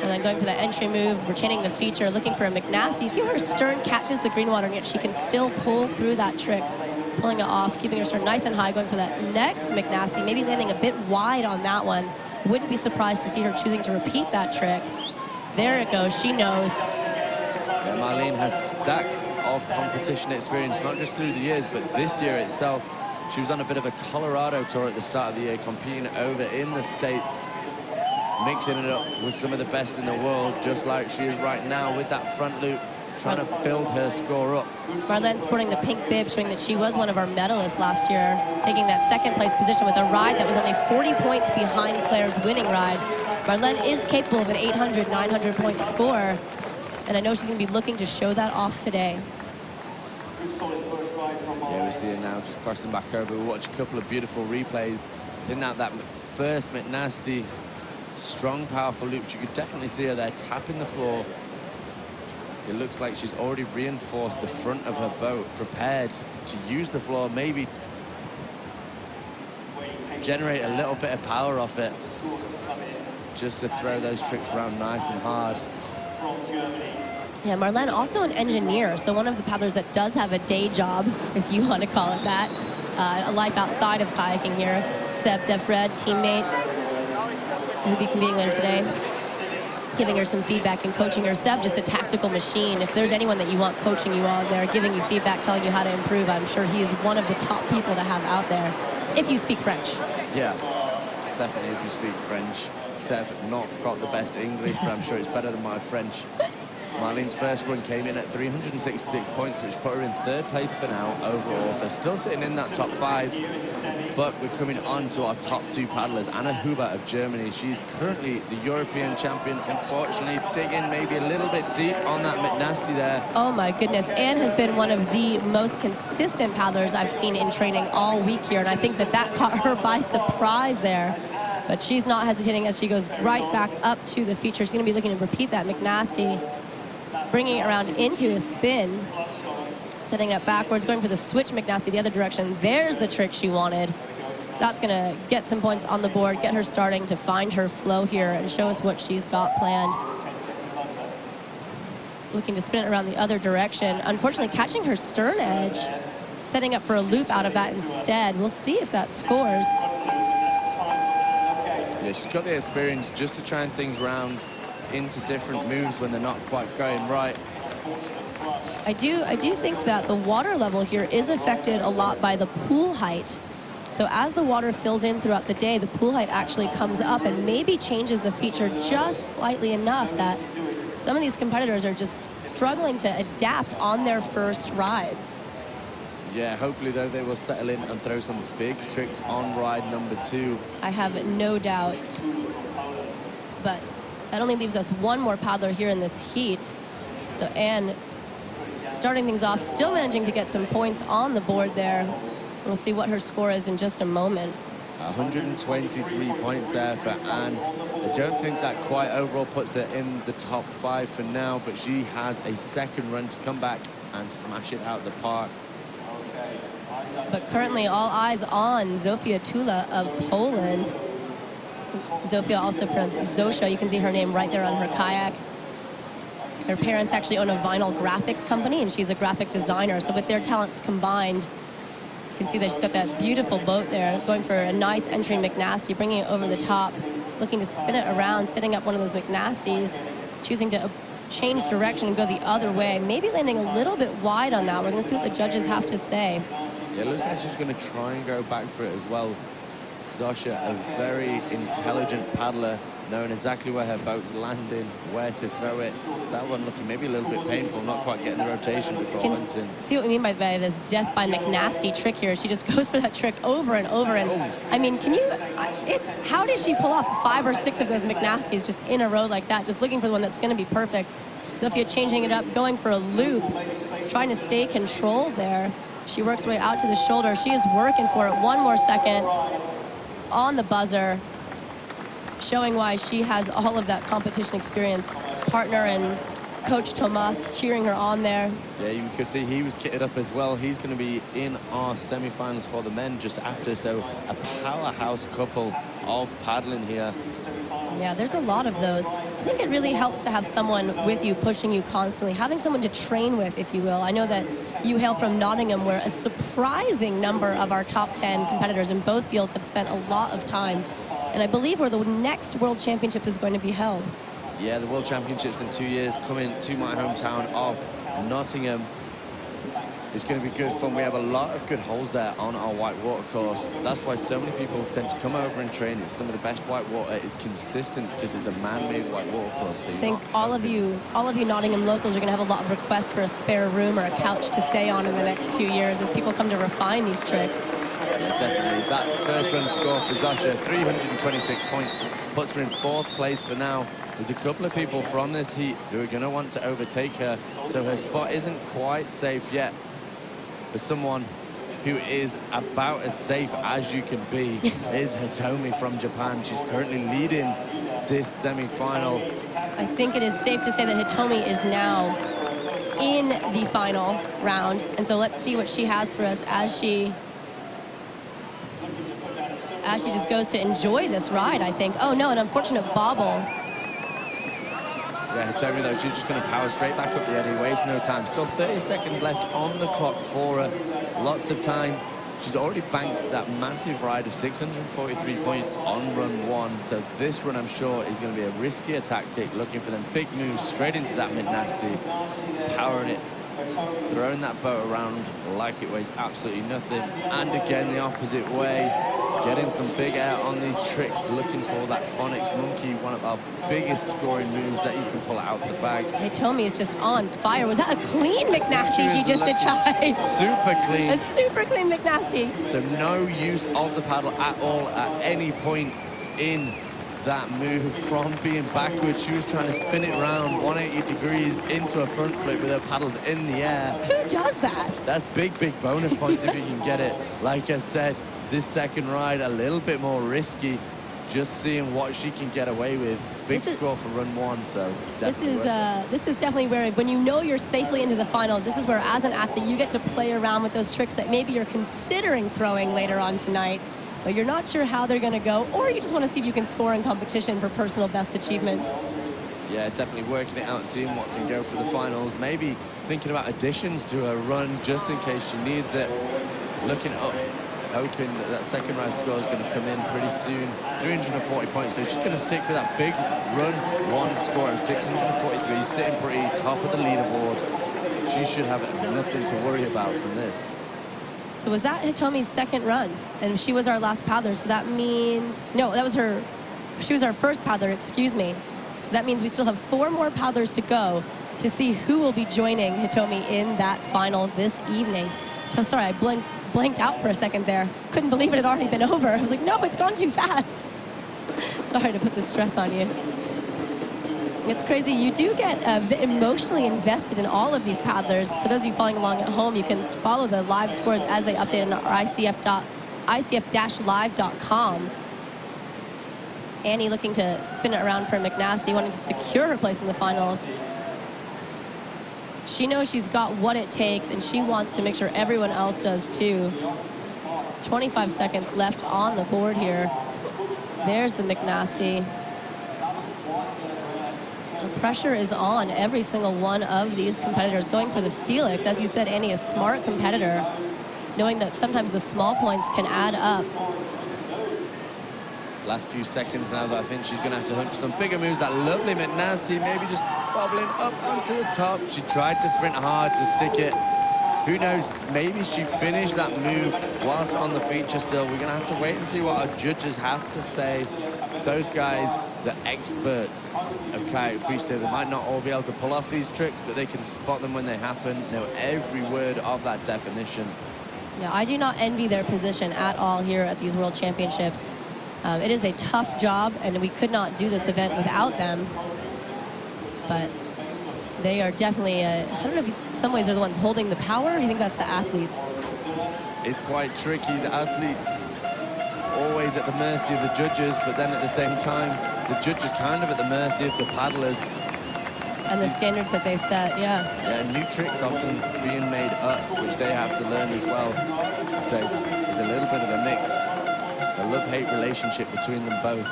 And then going for that entry move, retaining the feature, looking for a McNasty. See how her stern catches the green water, and yet she can still pull through that trick, pulling it off, keeping her stern nice and high, going for that next McNasty, maybe landing a bit wide on that one. Wouldn't be surprised to see her choosing to repeat that trick. There it goes, she knows. Yeah, Marlene has stacks of competition experience, not just through the years, but this year itself. She was on a bit of a Colorado tour at the start of the year, competing over in the States, mixing it up with some of the best in the world, just like she is right now with that front loop, trying to build her score up. Marlene sporting the pink bib, showing that she was one of our medalists last year, taking that second place position with a ride that was only 40 points behind Claire's winning ride. Marlene is capable of an 800, 900 point score, and I know she's going to be looking to show that off today. Yeah, we see her now just crossing back over. We'll watch a couple of beautiful replays. Didn't have that first McNasty, strong, powerful loop. You could definitely see her there tapping the floor. It looks like she's already reinforced the front of her boat, prepared to use the floor, maybe generate a little bit of power off it, just to throw those tricks around nice and hard. Yeah, Marlene also an engineer, so one of the paddlers that does have a day job, if you want to call it that, a life outside of kayaking here. Seb Defred, teammate, who'll be competing later today, giving her some feedback and coaching her. Seb, just a tactical machine. If there's anyone that you want coaching you out there, giving you feedback, telling you how to improve, I'm sure he is one of the top people to have out there, if you speak French. Yeah, definitely if you speak French. Seb, not got the best English, but I'm sure it's better than my French. Marlene's first run came in at 366 points, which put her in 3rd place for now overall. So still sitting in that top 5. But we're coming on to our top 2 paddlers. Anna Huber of Germany. She's currently the European champion. Unfortunately, digging maybe a little bit deep on that McNasty there. Oh my goodness. Anne has been one of the most consistent paddlers I've seen in training all week here. And I think that caught her by surprise there. But she's not hesitating as she goes right back up to the feature. She's going to be looking to repeat that McNasty. bringing it around into a spin, setting it up backwards, going for the switch McNasty the other direction. There's the trick she wanted. That's going to get some points on the board, get her starting to find her flow here and show us what she's got planned. Looking to spin it around the other direction. Unfortunately, catching her stern edge, setting up for a loop out of that instead. We'll see if that scores. Yeah, she's got the experience just to trying things round into different moves when they're not quite going right. I do think that the water level here is affected a lot by the pool height. So as the water fills in throughout the day, the pool height actually comes up and maybe changes the feature just slightly enough that some of these competitors are just struggling to adapt on their first rides. Yeah, hopefully though they will settle in and throw some big tricks on ride number 2. I have no doubts. But that only leaves us one more paddler here in this heat. So Anne starting things off, still managing to get some points on the board there. We'll see what her score is in just a moment. 123 points there for Anne. I don't think that quite overall puts her in the top 5 for now, but she has a second run to come back and smash it out the park. But currently all eyes on Zofia Tula of Poland. Zofia, also pronounced Zosia. You can see her name right there on her kayak. Her parents actually own a vinyl graphics company, and she's a graphic designer. So with their talents combined, you can see that she's got that beautiful boat there, going for a nice entry McNasty, bringing it over the top, looking to spin it around, setting up one of those McNasties, choosing to change direction and go the other way, maybe landing a little bit wide on that. We're going to see what the judges have to say. Yeah, it looks like she's going to try and go back for it as well. Zosha, a very intelligent paddler, knowing exactly where her boat's landing, where to throw it. That one looking maybe a little bit painful, not quite getting the rotation before hunting. See what we mean by this death by McNasty trick here. She just goes for that trick over and over. And I mean, can you, how did she pull off 5 or 6 of those McNasties just in a row like that, just looking for the one that's going to be perfect? Zofia changing it up, going for a loop, trying to stay controlled there. She works her way out to the shoulder. She is working for it. One more second on the buzzer, showing why she has all of that competition experience. Partner and Coach Tomas cheering her on there. Yeah, you could see he was kitted up as well. He's going to be in our semi-finals for the men just after, so a powerhouse couple of paddling here. Yeah, there's a lot of those. I think it really helps to have someone with you, pushing you constantly, having someone to train with, if you will. I know that you hail from Nottingham, where a surprising number of our top 10 competitors in both fields have spent a lot of time. And I believe where the next World Championship is going to be held. Yeah, the World Championships in 2 years coming to my hometown of Nottingham. It's going to be good fun. We have a lot of good holes there on our whitewater course. That's why so many people tend to come over and train. It's some of the best whitewater. It's consistent because it's a man-made whitewater course. So I think all of you Nottingham locals are going to have a lot of requests for a spare room or a couch to stay on in the next 2 years as people come to refine these tricks. Yeah, definitely. That first run score for Zasha, 326 points, puts her in 4th place for now. There's a couple of people from this heat who are going to want to overtake her, so her spot isn't quite safe yet. But someone who is about as safe as you can be is Hitomi from Japan. She's currently leading this semi-final. I think it is safe to say that Hitomi is now in the final round, and so let's see what she has for us as she just goes to enjoy this ride, I think. Oh no, an unfortunate bobble. Yeah, Hitomi though, she's just going to power straight back up the eddy, waste no time. Still 30 seconds left on the clock for her. Lots of time. She's already banked that massive ride of 643 points on run 1. So this run, I'm sure, is going to be a riskier tactic, looking for them big moves straight into that mid-nasty, powering it, throwing that boat around like it weighs absolutely nothing. And again, the opposite way, getting some big air on these tricks, looking for that phonics monkey, one of our biggest scoring moves that you can pull out the bag. Hitomi is just on fire. Was that a clean McNasty she just did try? Super clean. A super clean McNasty. So no use of the paddle at all at any point in that move from being backwards. She was trying to spin it around 180 degrees into a front flip with her paddles in the air. Who does that? That's big, big bonus points if you can get it. Like I said, this second ride a little bit more risky. just seeing what she can get away with. Big score for run one, so definitely this is definitely where, when you know you're safely into the finals, this is where, as an athlete, you get to play around with those tricks that maybe you're considering throwing later on tonight, but you're not sure how they're going to go, or you just want to see if you can score in competition for personal best achievements. Yeah, definitely working it out, seeing what can go for the finals. Maybe thinking about additions to her run just in case she needs it. Looking up, hoping that that second round score is going to come in pretty soon. 340 points, so she's going to stick with that big run one score of 643, sitting pretty top of the leaderboard. She should have nothing to worry about from this. So was that Hitomi's second run? And she was our last paddler, so that means, no, that was her, she was our first paddler, excuse me. So that means we still have 4 more paddlers to go to see who will be joining Hitomi in that final this evening. So sorry, I blanked out for a second there. Couldn't believe it had already been over. I was like, no, it's gone too fast. Sorry to put the stress on you. It's crazy. You do get emotionally invested in all of these paddlers. For those of you following along at home, you can follow the live scores as they update on our ICF-live.com. Annie looking to spin it around for McNasty, wanting to secure her place in the finals. She knows she's got what it takes, and she wants to make sure everyone else does too. 25 seconds left on the board here. There's the McNasty. The pressure is on every single one of these competitors going for the Felix. As you said, Annie, a smart competitor, knowing that sometimes the small points can add up. Last few seconds now, that I think she's going to have to hunt for some bigger moves. That lovely McNasty, maybe just bobbling up onto the top. She tried to sprint hard to stick it. Who knows, maybe she finished that move whilst on the feature still. We're going to have to wait and see what our judges have to say. Those guys, the experts of kayak freestyle, they might not all be able to pull off these tricks, but they can spot them when they happen, know every word of that definition. Yeah, I do not envy their position at all here at these World Championships. It is a tough job, and we could not do this event without them. But they are definitely, I don't know if in some ways they're the ones holding the power, or do you think that's the athletes? It's quite tricky. The athletes always at the mercy of the judges, but then at the same time, the judges kind of at the mercy of the paddlers. And the standards that they set, yeah. Yeah, new tricks often being made up, which they have to learn as well. So it's a little bit of a mix. A love-hate relationship between them both.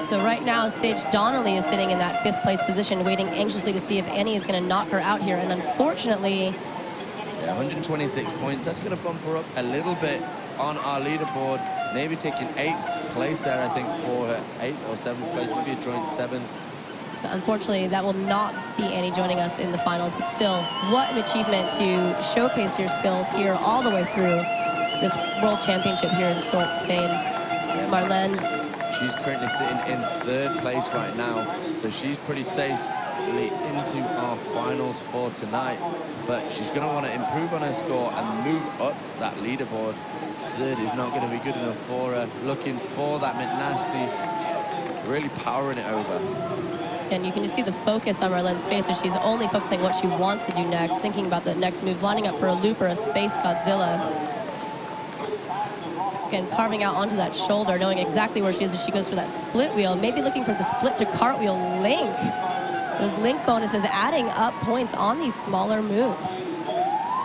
So right now, Sage Donnelly is sitting in that 5th place position, waiting anxiously to see if Annie is going to knock her out here. And unfortunately... Yeah, 126 points. That's going to bump her up a little bit on our leaderboard. Maybe taking 8th place there, I think, for her 8th or 7th place, maybe a joint 7th. But unfortunately, that will not be Annie joining us in the finals. But still, what an achievement to showcase your skills here all the way through this World Championship here in Sort, Spain. Marlene. She's currently sitting in 3rd place right now, so she's pretty safely into our finals for tonight. But she's going to want to improve on her score and move up that leaderboard. 3rd is not going to be good enough for her. Looking for that McNasty, really powering it over. And you can just see the focus on Marlene's face as she's only focusing what she wants to do next, thinking about the next move, lining up for a loop or a Space Godzilla. Again, carving out onto that shoulder, knowing exactly where she is as she goes for that split wheel, maybe looking for the split to cartwheel link. Those link bonuses adding up points on these smaller moves.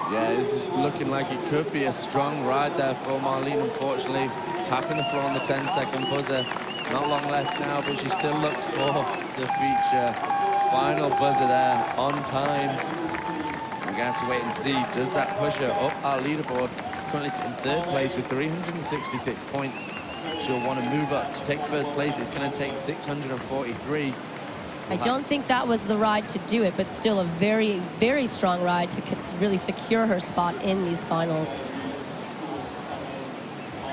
Yeah, this is looking like it could be a strong ride there for Marlene, unfortunately. Tapping the floor on the 10-second buzzer. Not long left now, but she still looks for the feature. Final buzzer there, on time. We're going to have to wait and see. Does that push her up our leaderboard? Currently sitting 3rd place with 366 points. She'll want to move up to take 1st place. It's going to take 643. I don't think that was the ride to do it, but still a very, very strong ride to really secure her spot in these finals.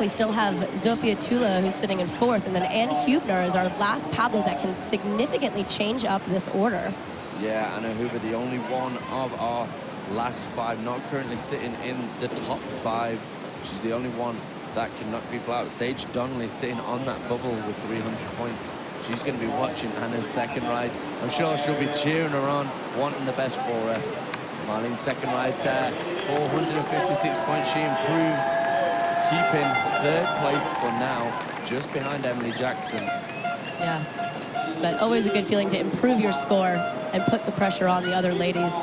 We still have Zofia Tula, who's sitting in 4th, and then Anne Hubner is our last paddler that can significantly change up this order. Yeah, Anna Huber, the only one of our last 5 not currently sitting in the top 5. She's the only one that can knock people out. Sage Donnelly sitting on that bubble with 300 points. She's going to be watching Anna's second ride. I'm sure she'll be cheering her on, wanting the best for her. Marlene's second ride there, 456 points. She improves keeping third place for now, just behind Emily Jackson. Yes, but always a good feeling to improve your score and put the pressure on the other ladies.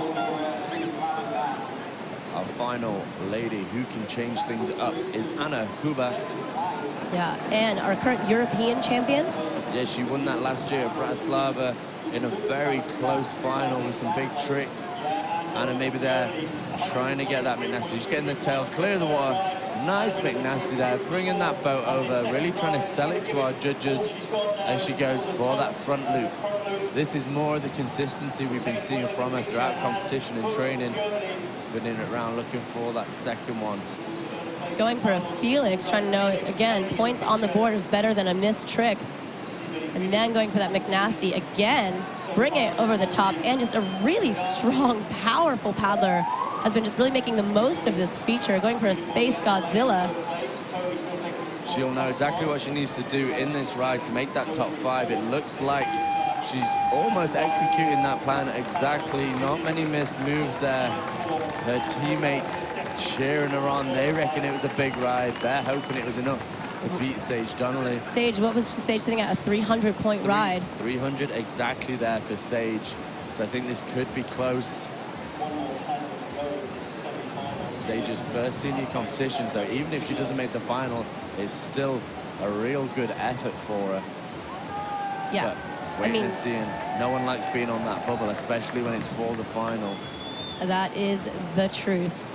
Our final lady who can change things up is Anna Huber. Yeah, and our current European champion. Yeah, she won that last year at Bratislava in a very close final with some big tricks. Anna maybe there trying to get that McNasty. She's getting the tail clear of the water. Nice McNasty there, bringing that boat over, really trying to sell it to our judges. And she goes for that front loop. This is more of the consistency we've been seeing from her throughout competition and training. Spinning it around, looking for that second one. Going for a Felix, trying to know, again, points on the board is better than a missed trick. And then going for that McNasty again, bring it over the top, and just a really strong, powerful paddler has been just really making the most of this feature, going for a Space Godzilla. She'll know exactly what she needs to do in this ride to make that top 5. It looks like she's almost executing that plan exactly. Not many missed moves there. Her teammates cheering her on. They reckon it was a big ride. They're hoping it was enough to beat Sage Donnelly. Sage, what was Sage sitting at? A 300-point ride. 300 exactly there for Sage. So I think this could be close. Sage's first senior competition, so even if she doesn't make the final, it's still a real good effort for her. Yeah, but waiting and seeing. No one likes being on that bubble, especially when it's for the final. That is the truth.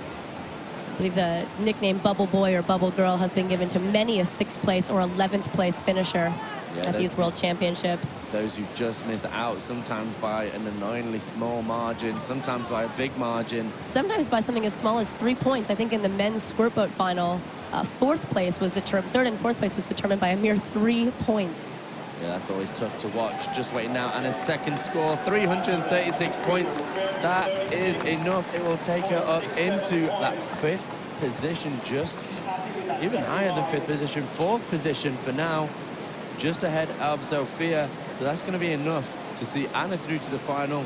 I believe the nickname Bubble Boy or Bubble Girl has been given to many a 6th place or 11th place finisher at these World Championships. Those who just miss out, sometimes by an annoyingly small margin, sometimes by a big margin. Sometimes by something as small as 3 points. I think in the men's squirt boat final, 4th place was determined, 3rd and 4th place was determined by a mere 3 points. Yeah, that's always tough to watch. Just waiting now, and a second score, 336 points. That is enough. It will take her up into that 5th position, just even higher than 5th position, 4th position for now, just ahead of Zofia. So that's going to be enough to see Anna through to the final.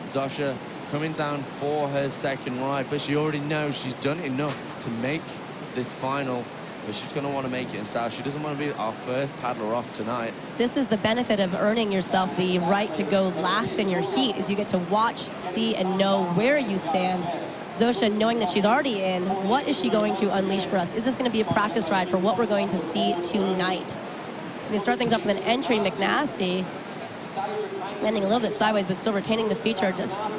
Zosha coming down for her second ride, but she already knows she's done enough to make this final. But she's going to want to make it in style. She doesn't want to be our first paddler off tonight. This is the benefit of earning yourself the right to go last in your heat, is you get to watch, see, and know where you stand. Zosha, knowing that she's already in, what is she going to unleash for us? Is this going to be a practice ride for what we're going to see tonight? We start things off with an entry McNasty, landing a little bit sideways, but still retaining the feature.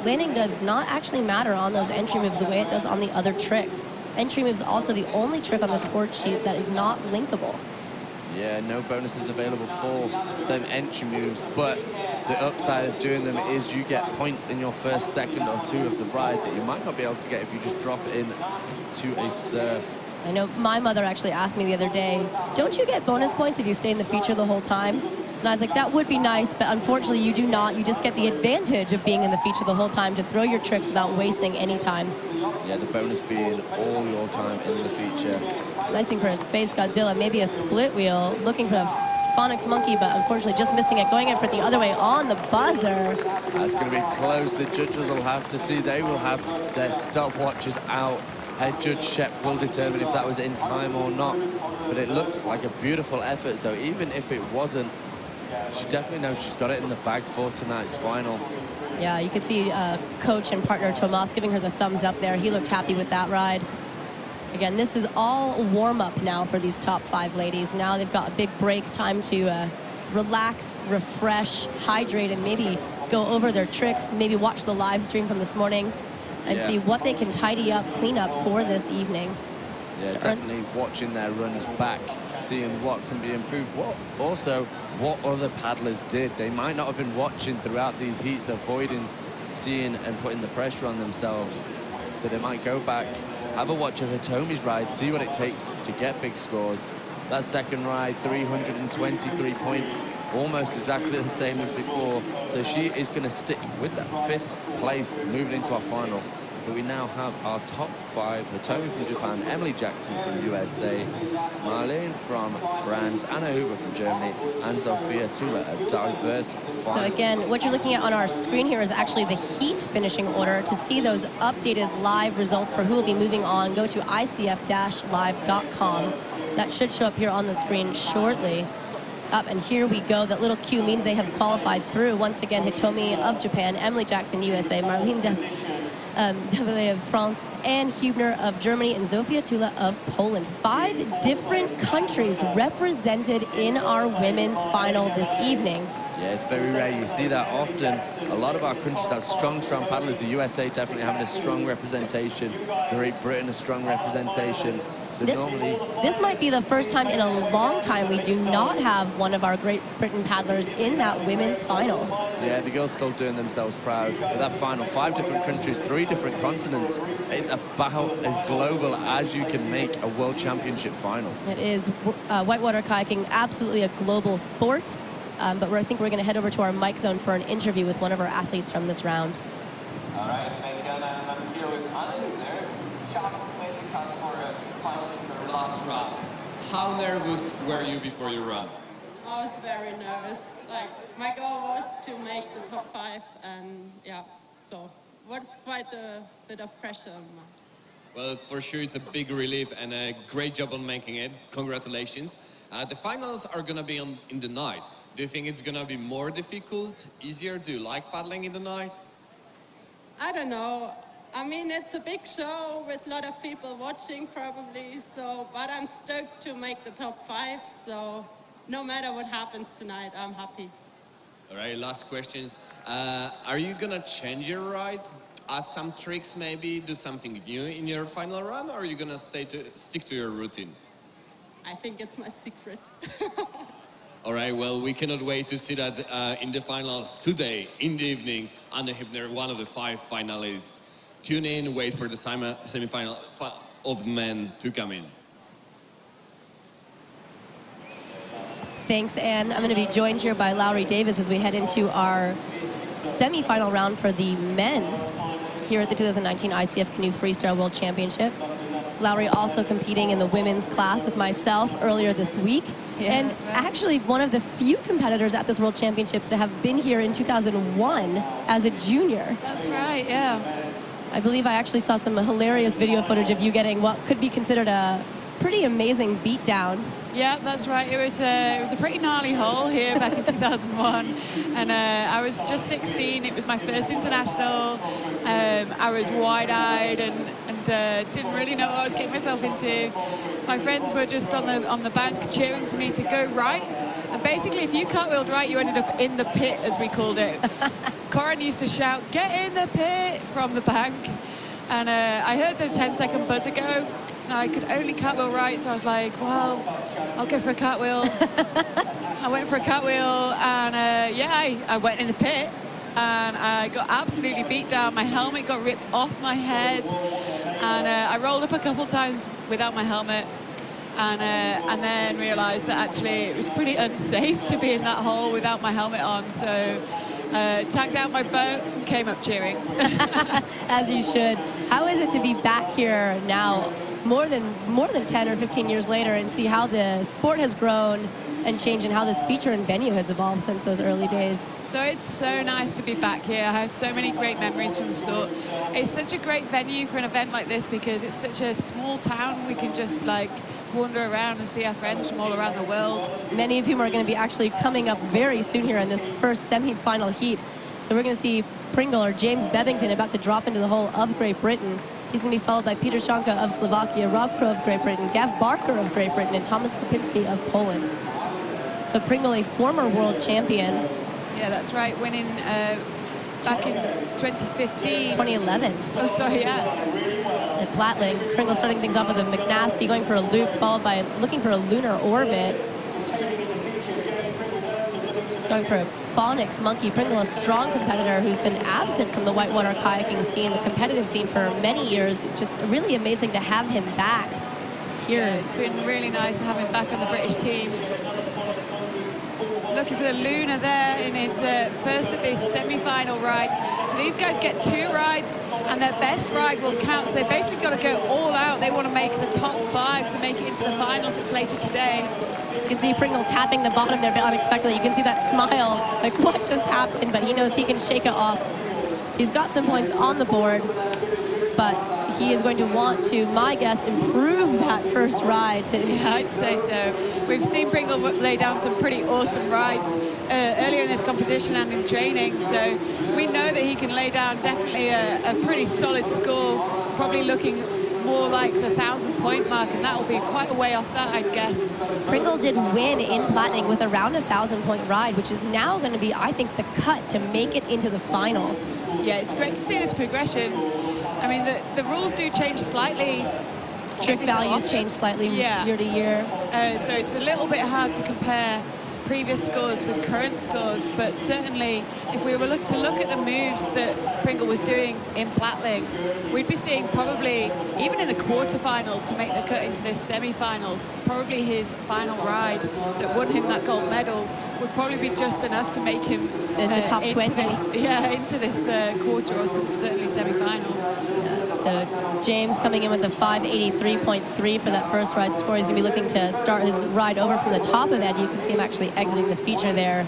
Landing does not actually matter on those entry moves the way it does on the other tricks. Entry moves also the only trick on the score sheet that is not linkable. Yeah, no bonuses available for them entry moves, but the upside of doing them is you get points in your first, second, or 2 of the ride that you might not be able to get if you just drop it in to a surf. I know my mother actually asked me the other day, don't you get bonus points if you stay in the feature the whole time? And I was like, that would be nice, but unfortunately you do not. You just get the advantage of being in the feature the whole time to throw your tricks without wasting any time. Yeah, the bonus being all your time in the feature. Icing for a Space Godzilla, maybe a split wheel, looking for a Phonics Monkey, but unfortunately just missing it, going in for the other way on the buzzer. That's going to be close. The judges will have to see. They will have their stopwatches out. Head judge Shep will determine if that was in time or not. But it looked like a beautiful effort, so even if it wasn't, she definitely knows she's got it in the bag for tonight's final. Yeah, you could see coach and partner Tomas giving her the thumbs up there. He looked happy with that ride. Again, this is all warm-up now for these top 5 ladies. Now they've got a big break, time to relax, refresh, hydrate, and maybe go over their tricks, maybe watch the live stream from this morning and see what they can tidy up, clean up for this evening. Yeah, definitely watching their runs back, seeing what can be improved. Also, what other paddlers did. They might not have been watching throughout these heats, avoiding seeing and putting the pressure on themselves. So they might go back, have a watch of Hitomi's ride, see what it takes to get big scores. That second ride, 323 points, almost exactly the same as before. So she is going to stick with that 5th place moving into our final. but we now have our top 5. Hitomi from Japan, Emily Jackson from USA, Marlene from France, Anna Huber from Germany, and Sophia Tula, a diverse So final. again, what you're looking at on our screen here is actually the heat finishing order. To see those updated live results for who will be moving on, go to icf-live.com. That should show up here on the screen shortly. And here we go. That little Q means they have qualified through. Once again, Hitomi of Japan, Emily Jackson, USA, Marlene Donnelly of France, Anne Hubner of Germany, and Zofia Tula of Poland. 5 different countries represented in our women's final this evening. Yeah, it's very rare. You see that often. A lot of our countries have strong paddlers. The USA definitely having a strong representation. Great Britain, a strong representation. So This might be the first time in a long time we do not have one of our Great Britain paddlers in that women's final. Yeah, the girls still doing themselves proud. With that final, 5 different countries, 3 different continents. It's about as global as you can make a World Championship final. It is whitewater kayaking, absolutely a global sport. But I think we're going to head over to our mic zone for an interview with one of our athletes from this round. All right, thank you. And I'm here with Anna Hubner. Just made the cut for finals in her last round. How nervous were you before your run? I was very nervous. Like, my goal was to make the top 5, and yeah, so what's quite a bit of pressure. Well, for sure, it's a big relief and a great job on making it. Congratulations. The finals are going to be in the night. Do you think it's going to be more difficult, easier? Do you like paddling in the night? I don't know. I mean, it's a big show with a lot of people watching probably, so, but I'm stoked to make the top 5, so no matter what happens tonight, I'm happy. All right, last questions. Are you going to change your ride? Add some tricks maybe, do something new in your final run, or are you going to stick to your routine? I think it's my secret. All right, well, we cannot wait to see that in the finals today, in the evening. Anna Hubner, one of the 5 finalists. Tune in, wait for the semi-final of men to come in. Thanks, Anne. I'm going to be joined here by Lowry Davis as we head into our semi-final round for the men here at the 2019 ICF Canoe Freestyle World Championship. Lowry also competing in the women's class with myself earlier this week. Yeah, and that's right. actually one of the few competitors at this World Championships to have been here in 2001 as a junior. That's right, yeah. I believe I actually saw some hilarious video footage of you getting what could be considered a pretty amazing beatdown. Yeah, that's right. It was a pretty gnarly hole here back in 2001, and I was just 16. It was my first international. I was wide-eyed and didn't really know what I was getting myself into. My friends were just on the bank cheering to me to go right, and basically, if you cartwheeled right, you ended up in the pit, as we called it. Corin used to shout, "Get in the pit!" from the bank, and I heard the 10-second buzzer go. No, I could only cartwheel right, so I was like, well, I'll go for a cartwheel. I went for a cartwheel, and yeah, I went in the pit, and I got absolutely beat down. My helmet got ripped off my head, and I rolled up a couple times without my helmet, and then realized that actually it was pretty unsafe to be in that hole without my helmet on, so tacked out my boat and came up cheering. As you should. How is it to be back here now, more than 10 or 15 years later, and see how the sport has grown and changed and how this feature and venue has evolved since those early days? So it's so nice to be back here. I have so many great memories from Sort. It's such a great venue for an event like this because it's such a small town. We can just like wander around and see our friends from all around the world. Many of whom are going to be actually coming up very soon here in this first semi-final heat. So we're going to see Pringle or James Bevington about to drop into the hole of Great Britain. He's going to be followed by Peter Szanka of Slovakia, Rob Crow of Great Britain, Gav Barker of Great Britain, and Thomas Kopinski of Poland. So Pringle, a former world champion. Yeah, that's right, winning back in 2015. 2011. Oh, sorry, yeah. At Platling, Pringle starting things off with a McNasty, going for a loop, followed by looking for a lunar orbit. Going for a Phonics monkey. Pringle, a strong competitor who's been absent from the whitewater kayaking scene, the competitive scene for many years. Just really amazing to have him back here. Yeah, it's been really nice to have him back on the British team. looking for the Lunar there in his first of his semi-final ride. So these guys get 2 rides, and their best ride will count. So they basically got to go all out. They want to make the top 5 to make it into the finals that's later today. You can see Pringle tapping the bottom there a bit unexpectedly. You can see that smile, like what just happened, but he knows he can shake it off. He's got some points on the board, but he is going to want to, my guess, improve that first ride. Yeah, I'd say so. We've seen Pringle lay down some pretty awesome rides earlier in this competition and in training, so we know that he can lay down definitely a pretty solid score, probably looking more like the 1,000-point mark, and that will be quite a way off that, I'd guess. Pringle did win in Platinum with around a 1,000-point ride, which is now going to be, I think, the cut to make it into the final. Yeah, it's great to see this progression. I mean, the rules do change slightly. Trick values change slightly year to year. So it's a little bit hard to compare previous scores with current scores, but certainly if we were to look at the moves that Pringle was doing in Platling, we'd be seeing probably, even in the quarterfinals to make the cut into this semi-finals, probably his final ride that won him that gold medal would probably be just enough to make him in the top 20. Into this quarter, or certainly semi-final. So James coming in with a 583.3 for that first ride score. He's going to be looking to start his ride over from the top of that. You can see him actually exiting the feature there.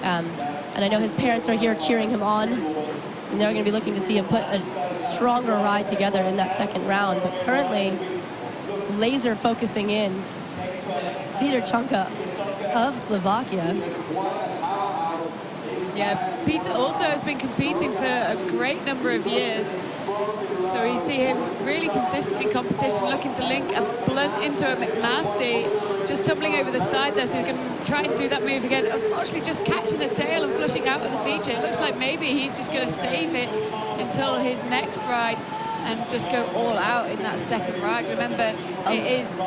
And I know his parents are here cheering him on. And they're going to be looking to see him put a stronger ride together in that second round. But currently, laser focusing in. Peter Čonka of Slovakia. Yeah, Peter also has been competing for a great number of years. So we see him really consistently in competition, looking to link a blunt into a McNasty, just tumbling over the side there. So he's going to try and do that move again. Unfortunately, just catching the tail and flushing out of the feature. It looks like maybe he's just going to save it until his next ride and just go all out in that second ride. Remember, it is...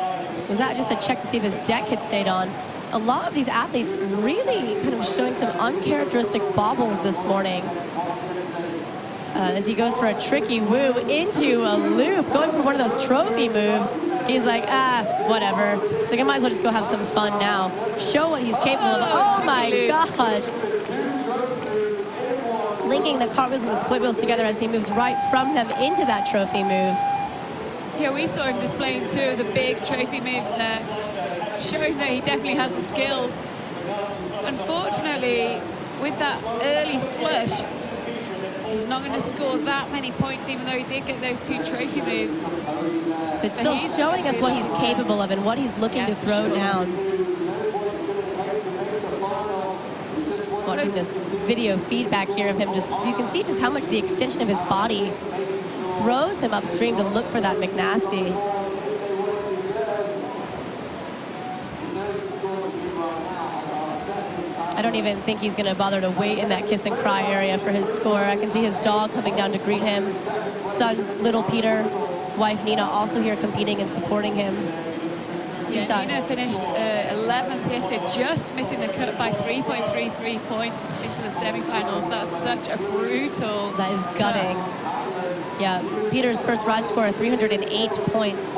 Was that just a check to see if his deck had stayed on? A lot of these athletes really kind of showing some uncharacteristic bobbles this morning. As he goes for a tricky woo into a loop, going for one of those trophy moves. He's like, whatever. So I might as well just go have some fun now. Show what he's capable of. Oh my gosh. Linking the cartwheels and the split wheels together as he moves right from them into that trophy move. Yeah, we saw him displaying 2 of the big trophy moves there, showing that he definitely has the skills. Unfortunately, with that early flush, he's not going to score that many points, even though he did get those 2 trophy moves. But still showing us what he's capable of and what he's looking to throw down. Watching this video feedback here of him, just you can see just how much the extension of his body throws him upstream to look for that McNasty. I don't even think he's going to bother to wait in that kiss and cry area for his score. I can see his dog coming down to greet him. Son, little Peter, wife Nina also here competing and supporting him. Yeah, Nina finished 11th yesterday, just missing the cut by 3.33 points into the semi-finals. That's such a brutal... That is gutting. Yeah, Peter's first ride score, 308 points.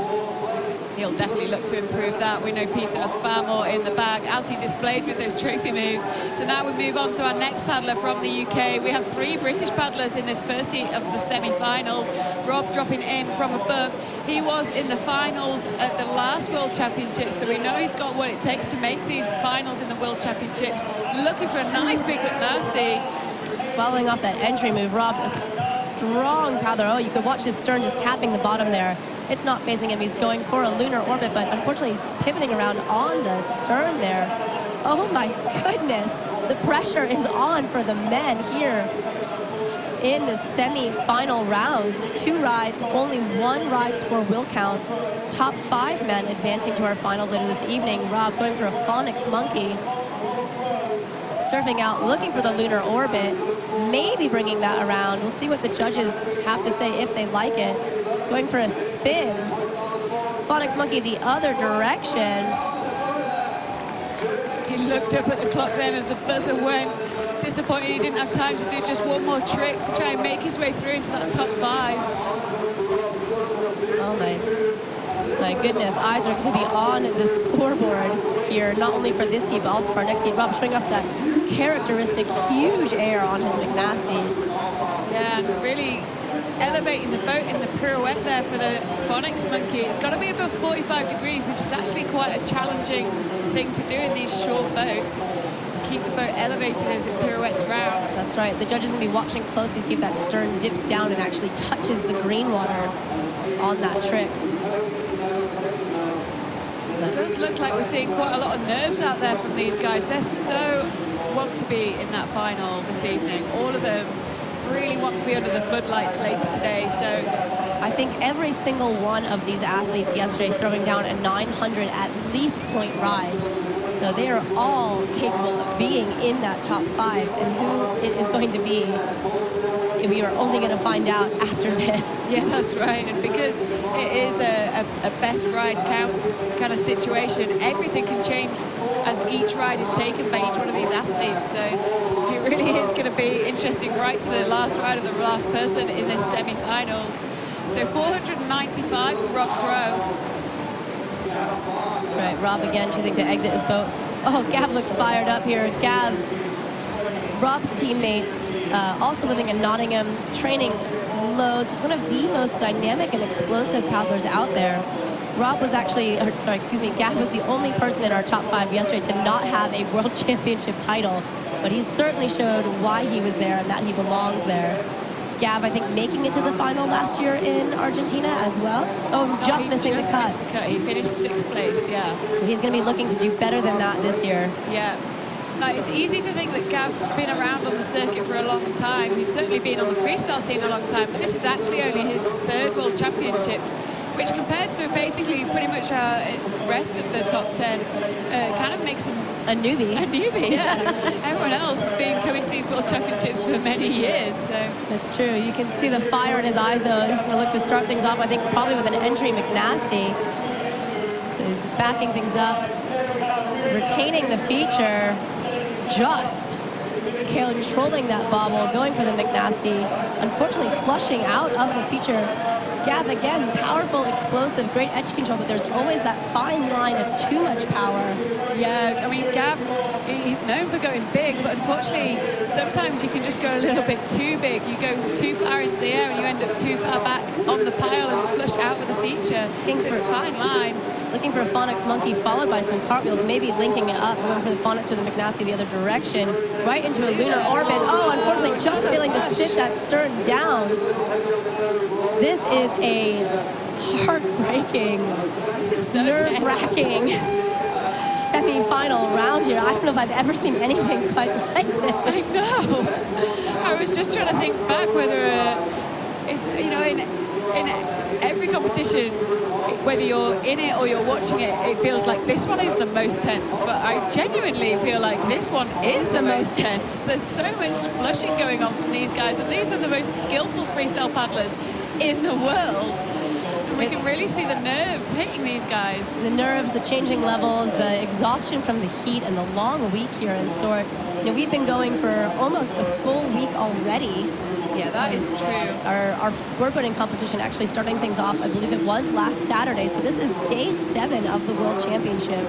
He'll definitely look to improve that. We know Peter has far more in the bag, as he displayed with those trophy moves. So now we move on to our next paddler from the UK. We have 3 British paddlers in this first heat of the semi-finals. Rob dropping in from above. He was in the finals at the last World Championships, so we know he's got what it takes to make these finals in the World Championships. Looking for a nice big McNasty. Following off that entry move, Rob, a strong paddler. Oh, you could watch his stern just tapping the bottom there. It's not phasing him. He's going for a lunar orbit, but unfortunately he's pivoting around on the stern there. Oh my goodness. The pressure is on for the men here in the semi-final round. 2 rides, only 1 ride score will count. Top 5 men advancing to our finals later this evening. Rob going for a phonics monkey. Surfing out, looking for the lunar orbit. Maybe bringing that around. We'll see what the judges have to say if they like it. Going for a spin. Phonics monkey the other direction. He looked up at the clock then as the buzzer went. Disappointed he didn't have time to do just one more trick to try and make his way through into that top 5. Oh my my goodness, eyes are going to be on the scoreboard here, not only for this heat, but also for our next heat. Rob showing off that characteristic huge air on his McNasties. Yeah, and really elevating the boat in the pirouette there for the Phonics monkey. It's got to be above 45 degrees, which is actually quite a challenging thing to do in these short boats, to keep the boat elevated as it pirouettes round. That's right. The judges will be watching closely, see if that stern dips down and actually touches the green water on that trick. It does look like we're seeing quite a lot of nerves out there from these guys. They're so want to be in that final this evening. All of them really want to be under the floodlights later today. So I think every single one of these athletes yesterday throwing down a 900 at least point ride. So they are all capable of being in that top 5, and who it is going to be, we are only going to find out after this. Yeah, that's right. And because it is a best ride counts kind of situation, everything can change as each ride is taken by each one of these athletes. So it really is going to be interesting right to the last ride of the last person in this semi-finals. So 495 for Rob Crow. That's right, Rob again choosing to exit his boat. Oh, Gav looks fired up here. Gav, Rob's teammate, also living in Nottingham, training loads. He's one of the most dynamic and explosive paddlers out there. Rob was actually, Gav was the only person in our top 5 yesterday to not have a world championship title, but he certainly showed why he was there and that he belongs there. Gav, I think, making it to the final last year in Argentina as well. Oh, just missing the cut. He finished 6th place, yeah. So he's going to be looking to do better than that this year. Yeah. Like, it's easy to think that Gav's been around on the circuit for a long time. He's certainly been on the freestyle scene a long time, but this is actually only his 3rd World Championship, which compared to basically pretty much the rest of the top 10, kind of makes him a newbie. A newbie, yeah. Everyone else has been coming to these World Championships for many years, so. That's true. You can see the fire in his eyes, though. He's going to look to start things off, I think, probably with an entry McNasty. So he's backing things up, retaining the feature, just controlling that bobble, going for the McNasty. Unfortunately, flushing out of the feature. Gav, again, powerful, explosive, great edge control, but there's always that fine line of too much power. Yeah, I mean, Gav, he's known for going big, but unfortunately, sometimes you can just go a little bit too big. You go too far into the air and you end up too far back on the pile and flush out with the feature. So it's a fine line. Looking for a Phonics monkey, followed by some cartwheels, maybe linking it up, going for the Phonics or the McNasty the other direction, right into a lunar orbit. Oh, unfortunately, just failing to sit that stern down. This is a heartbreaking, so nerve-wracking semi-final round here. I don't know if I've ever seen anything quite like this. I know. I was just trying to think back whether it's, you know, in every competition, whether you're in it or you're watching it, it feels like this one is the most tense. But I genuinely feel like this one is the most tense. There's so much flushing going on from these guys, and these are the most skillful freestyle paddlers in the world. And we can really see the nerves hitting these guys. The nerves, the changing levels, the exhaustion from the heat, and the long week here in Sort. You know, we've been going for almost a full week already. Yeah, that is true. Our squirtboarding competition actually starting things off, I believe it was last Saturday. So this is day 7 of the World Championship.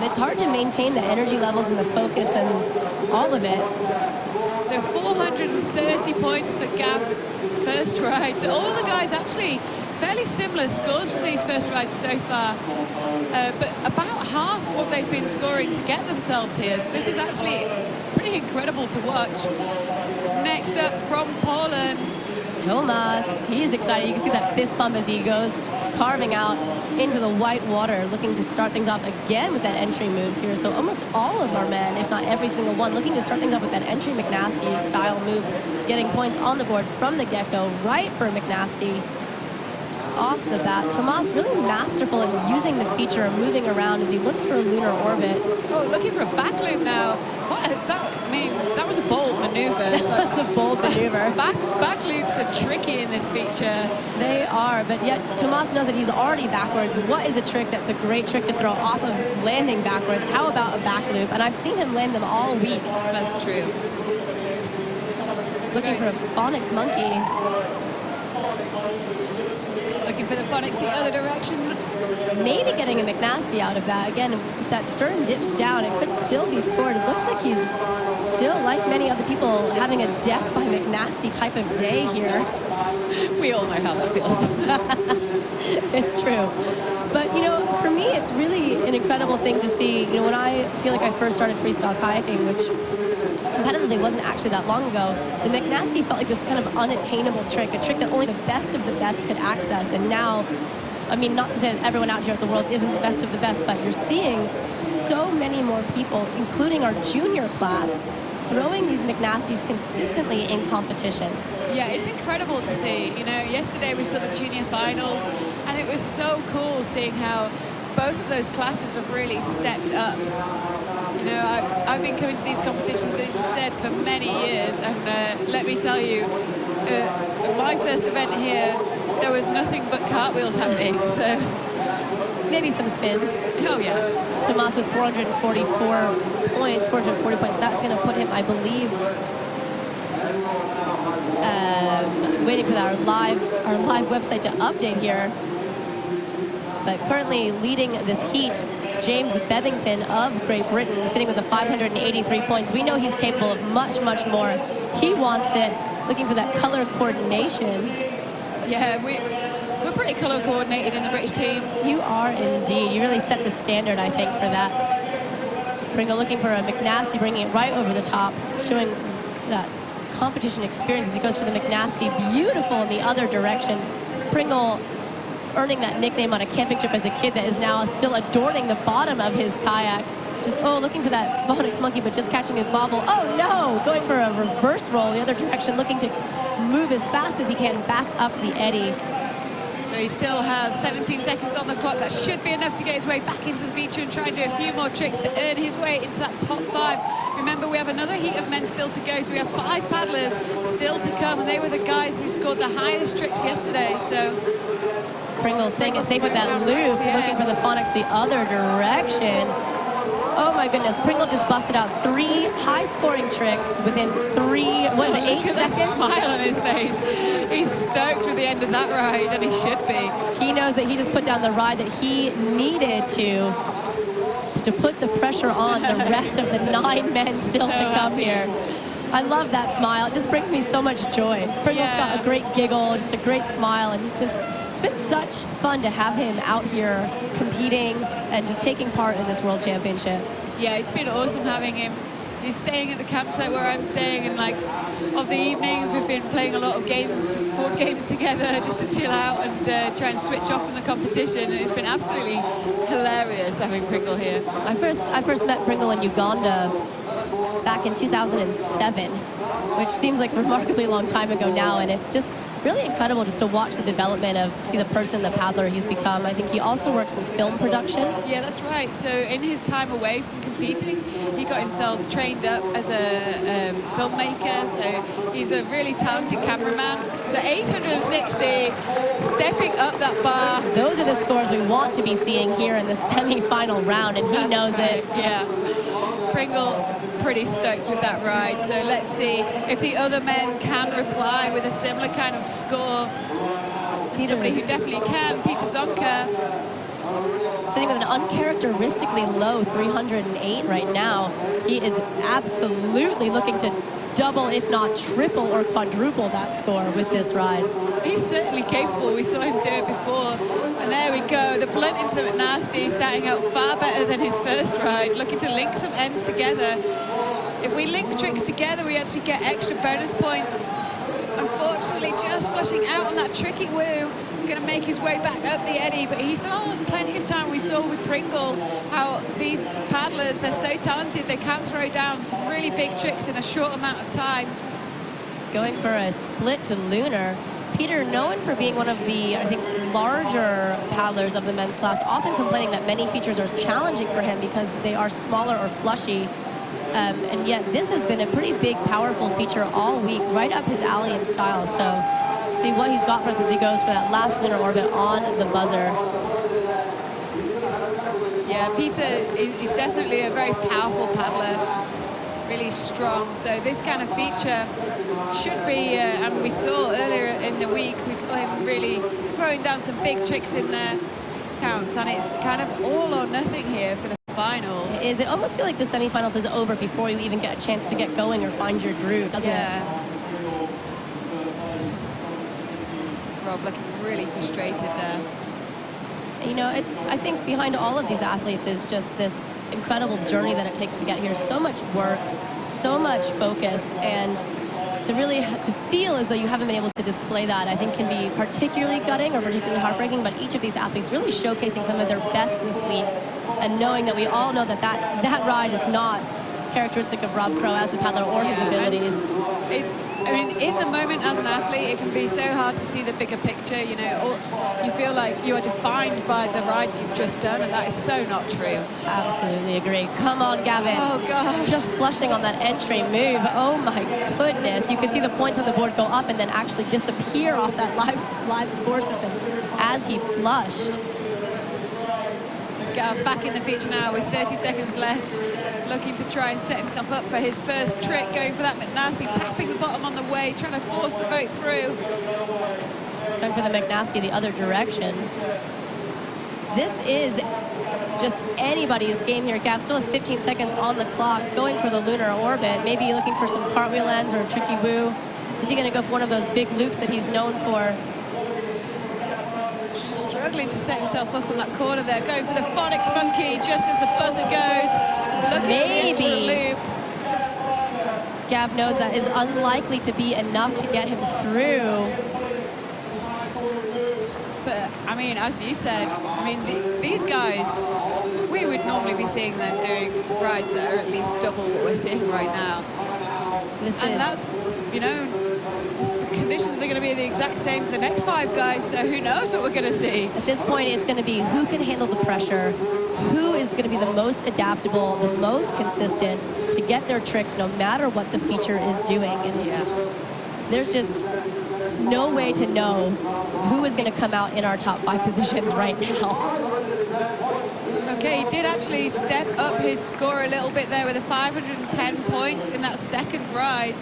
It's hard to maintain the energy levels and the focus and all of it. So 430 points for Gav's first ride. So all the guys actually fairly similar scores from these first rides so far. But about half what they've been scoring to get themselves here. So this is actually pretty incredible to watch. Next up from Poland, Tomas. He's excited. You can see that fist pump as he goes carving out into the white water, looking to start things off again with that entry move here. So almost all of our men, if not every single one, looking to start things off with that entry McNasty style move, getting points on the board from the get-go, right for McNasty. Off the bat, Tomas really masterful at using the feature and moving around as he looks for a lunar orbit. Oh, looking for a back loop now. That was a bold maneuver. That was a bold maneuver. Back loops are tricky in this feature. They are, but yet Tomas knows that he's already backwards. What is a trick that's a great trick to throw off of landing backwards? How about a back loop? And I've seen him land them all week. That's true. Looking for a Phonics monkey. Looking for the phonics the other direction. Maybe getting a McNasty out of that. Again, if that stern dips down, it could still be scored. It looks like he's still, like many other people, having a death by McNasty type of day here. We all know how that feels. It's true. But, you know, for me, it's really an incredible thing to see. You know, when I feel like I first started freestyle kayaking, which competitively wasn't actually that long ago, the McNasty felt like this kind of unattainable trick, a trick that only the best of the best could access. And now, I mean, not to say that everyone out here at the Worlds isn't the best of the best, but you're seeing so many more people, including our junior class, throwing these McNasties consistently in competition. Yeah, it's incredible to see. You know, yesterday we saw the junior finals, and it was so cool seeing how both of those classes have really stepped up. You know, I've been coming to these competitions, as you said, for many years, and let me tell you, my first event here, there was nothing but cartwheels happening, so... Maybe some spins. Oh, yeah. Tomas with 444 points, 440 points. That's going to put him, I believe, waiting for our live website to update here. But currently leading this heat, James Bevington of Great Britain, sitting with 583 points. We know he's capable of much, much more. He wants it, looking for that color coordination. Yeah, we're pretty color coordinated in the British team. You are indeed. You really set the standard, I think, for that. Pringle looking for a McNasty, bringing it right over the top, showing that competition experience as he goes for the McNasty. Beautiful in the other direction. Pringle earning that nickname on a camping trip as a kid that is now still adorning the bottom of his kayak. Just, looking for that phonics monkey, but just catching a bobble. Oh, no! Going for a reverse roll the other direction, looking to move as fast as he can back up the eddy. So he still has 17 seconds on the clock. That should be enough to get his way back into the feature and try and do a few more tricks to earn his way into that top 5. Remember, we have another heat of men still to go, so we have 5 paddlers still to come, and they were the guys who scored the highest tricks yesterday. So Pringle staying it safe with that loop, looking for the phonics the other direction. Oh my goodness, Pringle just busted out 3 high-scoring tricks within 8 seconds? Smile on his face. He's stoked with the end of that ride, and he should be. He knows that he just put down the ride that he needed to put the pressure on the rest of the 9 men still to come here. I love that smile. It just brings me so much joy. Pringle's got a great giggle, just a great smile, and it's been such fun to have him out here competing and just taking part in this World Championship. Yeah, it's been awesome having him. He's staying at the campsite where I'm staying, and like of the evenings we've been playing a lot of games, board games together, just to chill out and try and switch off from the competition, and it's been absolutely hilarious having Pringle here. I first met Pringle in Uganda back in 2007, which seems like a remarkably long time ago now, and it's just really incredible just to watch the development of, see the person, the paddler he's become. I think he also works in film production. Yeah, that's right. So in his time away from competing, he got himself trained up as a filmmaker. So he's a really talented cameraman. So 860, stepping up that bar. Those are the scores we want to be seeing here in the semi-final round, and he knows it. Yeah. Pringle pretty stoked with that ride, so let's see if the other men can reply with a similar kind of score. And somebody who definitely can, Peter Zonka, sitting with an uncharacteristically low 308 right now. He is absolutely looking to double, if not triple or quadruple that score with this ride. He's certainly capable. We saw him do it before. And there we go, the blunt into the McNasty, starting out far better than his first ride, looking to link some ends together. If we link tricks together, we actually get extra bonus points. Unfortunately, just flushing out on that tricky woo, going to make his way back up the eddy, but he still has plenty of time. We saw with Pringle how these paddlers, they're so talented, they can throw down some really big tricks in a short amount of time. Going for a split to lunar. Peter, known for being one of the, I think, larger paddlers of the men's class, often complaining that many features are challenging for him because they are smaller or flushy. And yet this has been a pretty big, powerful feature all week, right up his alley in style. So see what he's got for us as he goes for that last lunar orbit on the buzzer. Yeah, Peter is definitely a very powerful paddler, really strong. So this kind of feature should be, and we saw earlier in the week, we saw him really throwing down some big tricks in there, counts, and it's kind of all or nothing here for the finals. It is. It almost feels like the semifinals is over before you even get a chance to get going or find your groove, doesn't it? Rob looking really frustrated there. You know, I think behind all of these athletes is just this incredible journey that it takes to get here. So much work, so much focus, and to really to feel as though you haven't been able to display that, I think can be particularly gutting or particularly heartbreaking. But each of these athletes really showcasing some of their best this week, and knowing that we all know that ride is not characteristic of Rob Crow as a paddler or his abilities. I mean, in the moment as an athlete, it can be so hard to see the bigger picture, you know, or you feel like you are defined by the rides you've just done, and that is so not true. Absolutely agree. Come on, Gavin. Oh, gosh. Just flushing on that entry move. Oh, my goodness. You could see the points on the board go up and then actually disappear off that live score system as he flushed. So Gav back in the feature now with 30 seconds left, looking to try and set himself up for his first trick, going for that McNasty, tapping the bottom on the way, trying to force the boat through. Going for the McNasty the other direction. This is just anybody's game here. Gav still with 15 seconds on the clock, going for the lunar orbit, maybe looking for some cartwheel ends or a tricky woo. Is he going to go for one of those big loops that he's known for? Struggling to set himself up on that corner there, going for the phonics monkey just as the buzzer goes. Looking for the extra loop. Gav knows that is unlikely to be enough to get him through. But, I mean, as you said, I mean, these guys, we would normally be seeing them doing rides that are at least double what we're seeing right now. That's, you know, the conditions are going to be the exact same for the next 5 guys, so who knows what we're going to see. At this point, it's going to be who can handle the pressure, who is going to be the most adaptable, the most consistent to get their tricks no matter what the feature is doing. And there's just no way to know who is going to come out in our top 5 positions right now. Okay, he did actually step up his score a little bit there with a 510 points in that second ride.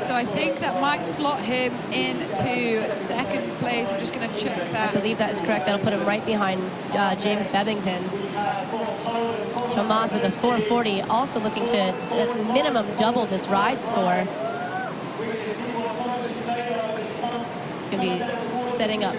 So I think that might slot him into second place. I'm just going to check that. I believe that is correct. That'll put him right behind James Bevington. Tomas with a 440, also looking to minimum double this ride score. It's going to be setting up,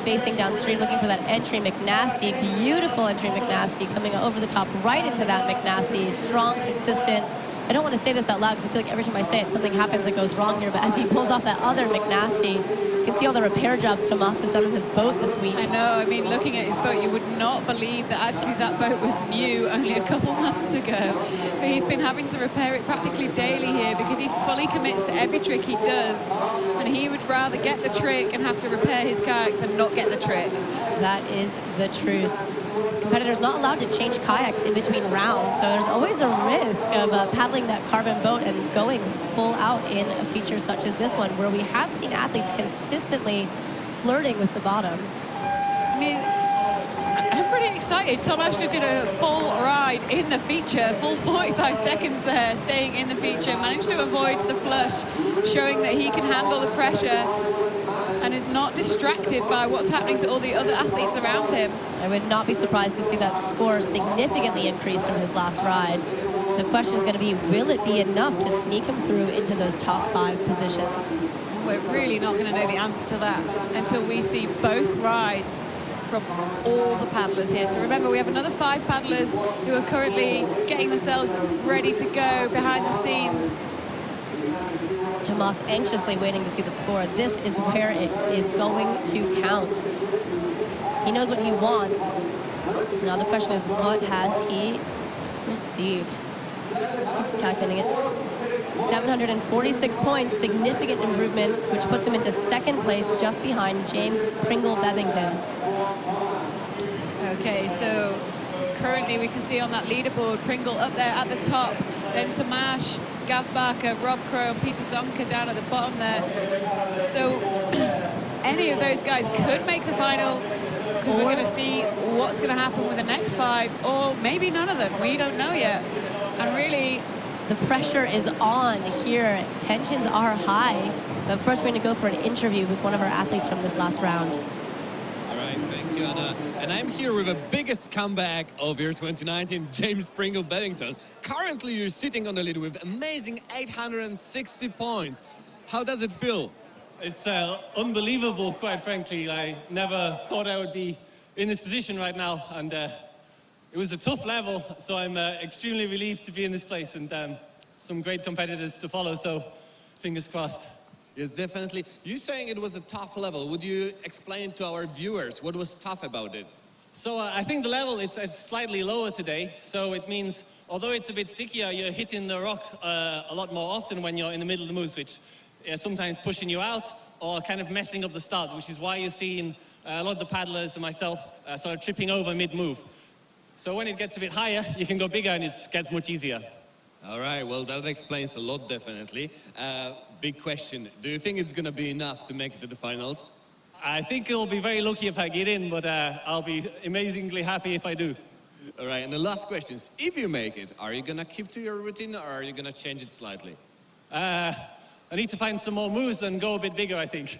facing downstream, looking for that entry McNasty. Beautiful entry McNasty coming over the top right into that McNasty. Strong, consistent. I don't want to say this out loud because I feel like every time I say it, something happens that goes wrong here. But as he pulls off that other McNasty, you can see all the repair jobs Tomas has done in his boat this week. I know. I mean, looking at his boat, you would not believe that actually that boat was new only a couple months ago. But he's been having to repair it practically daily here because he fully commits to every trick he does. And he would rather get the trick and have to repair his kayak than not get the trick. That is the truth. Competitors not allowed to change kayaks in between rounds, so there's always a risk of paddling that carbon boat and going full out in a feature such as this one, where we have seen athletes consistently flirting with the bottom. I mean, I'm pretty excited. Tom Ashton did a full ride in the feature, full 45 seconds there, staying in the feature, managed to avoid the flush, showing that he can handle the pressure and is not distracted by what's happening to all the other athletes around him. I would not be surprised to see that score significantly increased from his last ride. The question is going to be, will it be enough to sneak him through into those top 5 positions? We're really not going to know the answer to that until we see both rides from all the paddlers here. So remember, we have another 5 paddlers who are currently getting themselves ready to go behind the scenes. Tomas anxiously waiting to see the score. This is where it is going to count. He knows what he wants. Now the question is, what has he received? He's calculating it. 746 points, significant improvement, which puts him into second place just behind James Pringle Bevington. Okay, so currently we can see on that leaderboard, Pringle up there at the top, then Tomas, Gav Barker, Rob Crow, and Peter Zonka down at the bottom there. So any of those guys could make the final, because we're going to see what's going to happen with the next 5, or maybe none of them. We don't know yet. And really, The pressure is on here. Tensions are high. But first, we're going to go for an interview with one of our athletes from this last round. All right, thank you, Anna. And I'm here with the biggest comeback of year 2019, James Pringle Bennington. Currently, you're sitting on the lead with amazing 860 points. How does it feel? It's unbelievable, quite frankly. I never thought I would be in this position right now, and it was a tough level, so I'm extremely relieved to be in this place, and some great competitors to follow, so fingers crossed. Yes, definitely. You're saying it was a tough level. Would you explain to our viewers what was tough about it? So I think the level, it's slightly lower today, so it means, although it's a bit stickier, you're hitting the rock a lot more often when you're in the middle of the moves, which is sometimes pushing you out or kind of messing up the start, which is why you're seeing a lot of the paddlers and myself sort of tripping over mid-move. So when it gets a bit higher, you can go bigger and it gets much easier. All right, well, that explains a lot, definitely. Big question. Do you think it's going to be enough to make it to the finals? I think I'll be very lucky if I get in, but I'll be amazingly happy if I do. All right, and the last question is, if you make it, are you going to keep to your routine or are you going to change it slightly? I need to find some more moves and go a bit bigger, I think.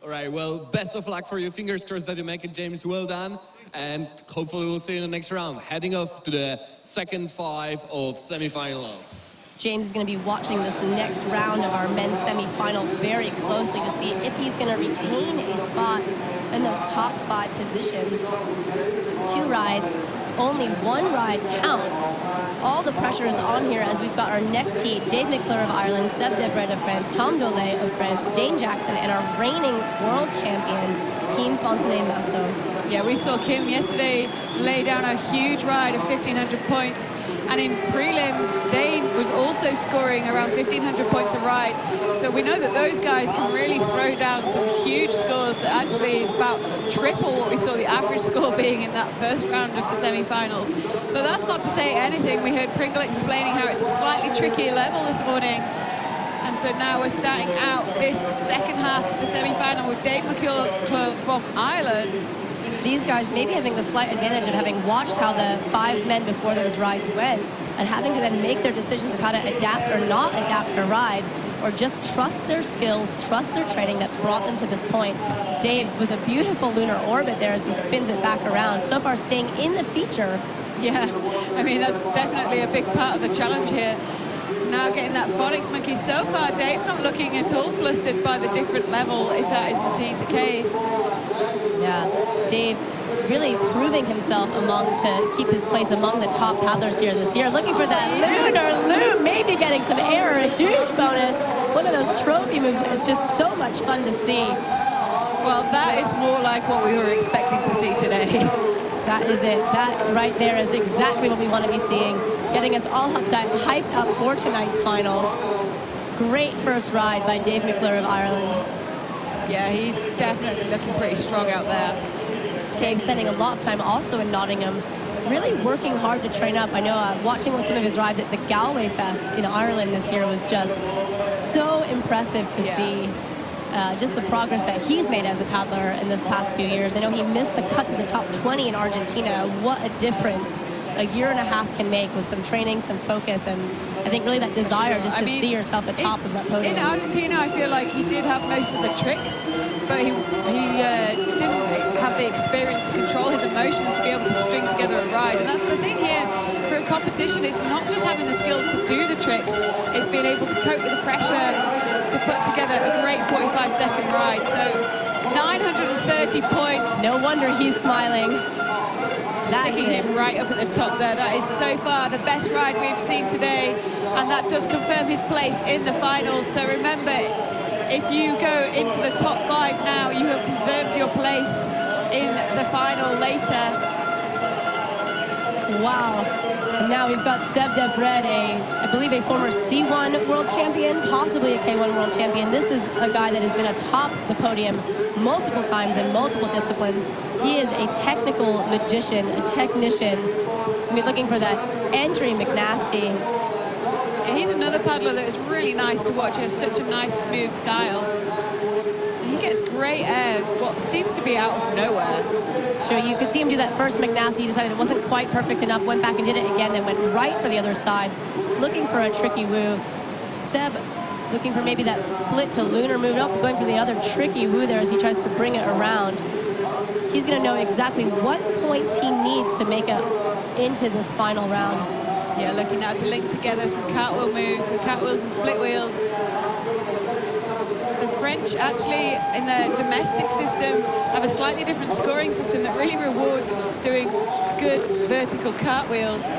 All right, well, best of luck for you. Fingers crossed that you make it, James. Well done. And hopefully we'll see you in the next round. Heading off to the second 5 of semifinals. James is going to be watching this next round of our men's semifinal very closely to see if he's going to retain a spot in those top 5 positions. 2 rides, only 1 ride counts. All the pressure is on here as we've got our next heat, Dave Mcclure of Ireland, Seb Devred of France, Tom Donnelly of France, Dane Jackson, and our reigning world champion, Kim Fontenay-Masso. Yeah, we saw Kim yesterday lay down a huge ride of 1,500 points. And in prelims, Dane was also scoring around 1,500 points a ride. So we know that those guys can really throw down some huge scores that actually is about triple what we saw the average score being in that first round of the semi-finals. But that's not to say anything. We heard Pringle explaining how it's a slightly trickier level this morning. And so now we're starting out this second half of the semi-final with Dave Mcclure from Ireland. These guys maybe having the slight advantage of having watched how the 5 men before those rides went and having to then make their decisions of how to adapt or not adapt their ride, or just trust their skills, trust their training that's brought them to this point. Dave with a beautiful lunar orbit there as he spins it back around, so far staying in the feature. Yeah, I mean, that's definitely a big part of the challenge here. Now getting that phonics monkey. So far, Dave not looking at all flustered by the different level, if that is indeed the case. Yeah, Dave really proving himself to keep his place among the top paddlers here this year. Looking for that lunar loop, maybe getting some air, a huge bonus. One of those trophy moves. It's just so much fun to see. Well, that is more like what we were expecting to see today. That is it. That right there is exactly what we want to be seeing. Getting us all hyped up for tonight's finals. Great first ride by Dave Mcclure of Ireland. Yeah, he's definitely looking pretty strong out there. Dave spending a lot of time also in Nottingham, really working hard to train up. I know watching some of his rides at the Galway Fest in Ireland this year was just so impressive to see. Just the progress that he's made as a paddler in this past few years. I know he missed the cut to the top 20 in Argentina. What a difference a year and a half can make with some training, some focus, and I think really that desire just to see yourself atop of that podium. In Argentina, I feel like he did have most of the tricks, but he didn't have the experience to control his emotions to be able to string together a ride. And that's the thing here for a competition. It's not just having the skills to do the tricks, it's being able to cope with the pressure to put together a great 45-second ride. So 930 points. No wonder he's smiling. Sticking him right up at the top there. That is so far the best ride we've seen today, and that does confirm his place in the finals. So remember, if you go into the top 5 now, you have confirmed your place in the final later. Wow. And now we've got Seb Devred, I believe a former C1 world champion, possibly a K1 world champion. This is a guy that has been atop the podium multiple times in multiple disciplines. He is a technical magician, a technician. So we're looking for that entry McNasty. Yeah, he's another paddler that is really nice to watch. He has such a nice, smooth style. He gets great air, what seems to be out of nowhere. Sure, you could see him do that first McNasty. He decided it wasn't quite perfect enough, went back and did it again, then went right for the other side. looking for a tricky woo. Seb looking for maybe that split to lunar move up, going for the other tricky woo there as he tries to bring it around. He's going to know exactly what points he needs to make it into this final round. Yeah, looking now to link together some cartwheel moves, some cartwheels and split wheels. The French actually, in their domestic system, have a slightly different scoring system that really rewards doing good vertical cartwheels.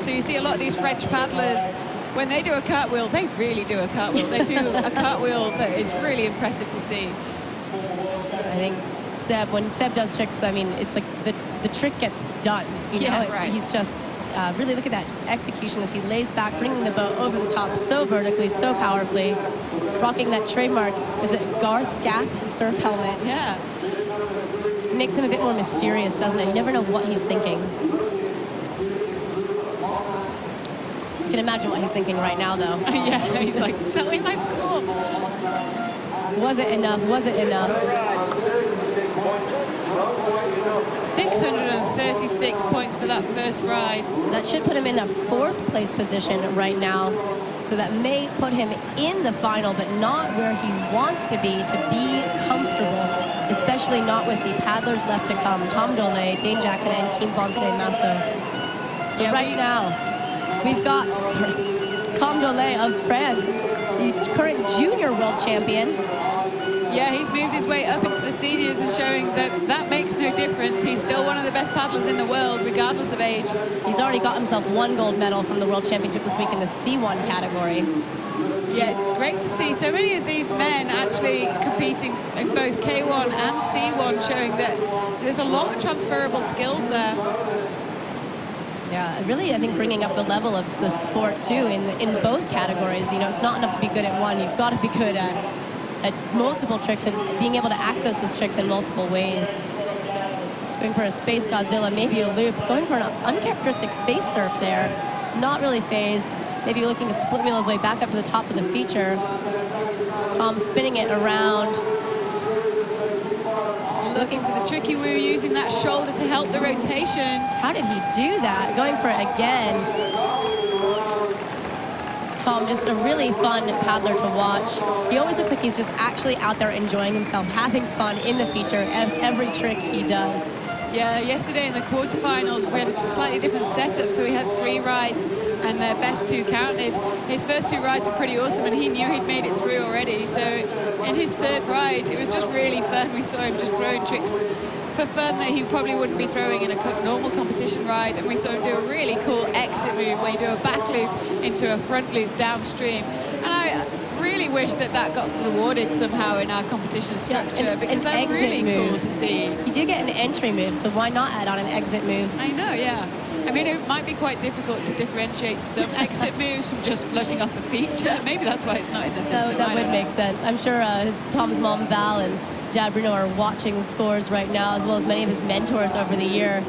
So you see a lot of these French paddlers, when they do a cartwheel, they really do a cartwheel. They do a cartwheel that is really impressive to see. I think Seb, when Seb does tricks, I mean, it's like the trick gets done. You know, right. He's just really, look at that, just execution as he lays back, bringing the boat over the top so vertically, so powerfully, rocking that trademark, is it Garth Gath surf helmet? Yeah. It makes him a bit more mysterious, doesn't it? You never know what he's thinking. You can imagine what he's thinking right now, though. Yeah, he's like, tell me my score. Was it enough? Was it enough? 636 points for that first ride. That should put him in a 4th place position right now. So that may put him in the final, but not where he wants to be comfortable, especially not with the paddlers left to come, Tom Donnelly, Dane Jackson, and Kim Masso. So yeah, right now, we've got Tom Donnelly of France, the current junior world champion. Yeah, he's moved his way up into the seniors and showing that that makes no difference. He's still one of the best paddlers in the world, regardless of age. He's already got himself 1 gold medal from the World Championship this week in the C1 category. Yeah, it's great to see so many of these men actually competing in both K1 and C1, showing that there's a lot of transferable skills there. Yeah, really, I think bringing up the level of the sport, too, in both categories. You know, it's not enough to be good at one. You've got to be good at multiple tricks and being able to access those tricks in multiple ways. Going for a Space Godzilla, maybe a loop. Going for an uncharacteristic face surf there. Not really phased. Maybe looking to split wheel his way back up to the top of the feature. Tom spinning it around. Looking for the tricky woo, using that shoulder to help the rotation. How did he do that? Going for it again. Tom, just a really fun paddler to watch. He always looks like he's just actually out there enjoying himself, having fun in the feature, every trick he does. Yeah, yesterday in the quarterfinals, we had a slightly different setup, so we had 3 rides, and their best 2 counted. His first 2 rides were pretty awesome, and he knew he'd made it through already. So in his 3rd ride, it was just really fun. We saw him just throwing tricks for fun that he probably wouldn't be throwing in a normal competition ride, and we saw him do a really cool exit move where you do a back loop into a front loop downstream. And I really wish that got rewarded somehow in our competition structure, because they're really cool to see. You do get an entry move, so why not add on an exit move? I know, yeah. I mean, it might be quite difficult to differentiate some exit moves from just flushing off a feature. Maybe that's why it's not in the system. That would make sense. I'm sure Tom's mom, Val, and Dad Bruno are watching the scores right now, as well as many of his mentors over the year.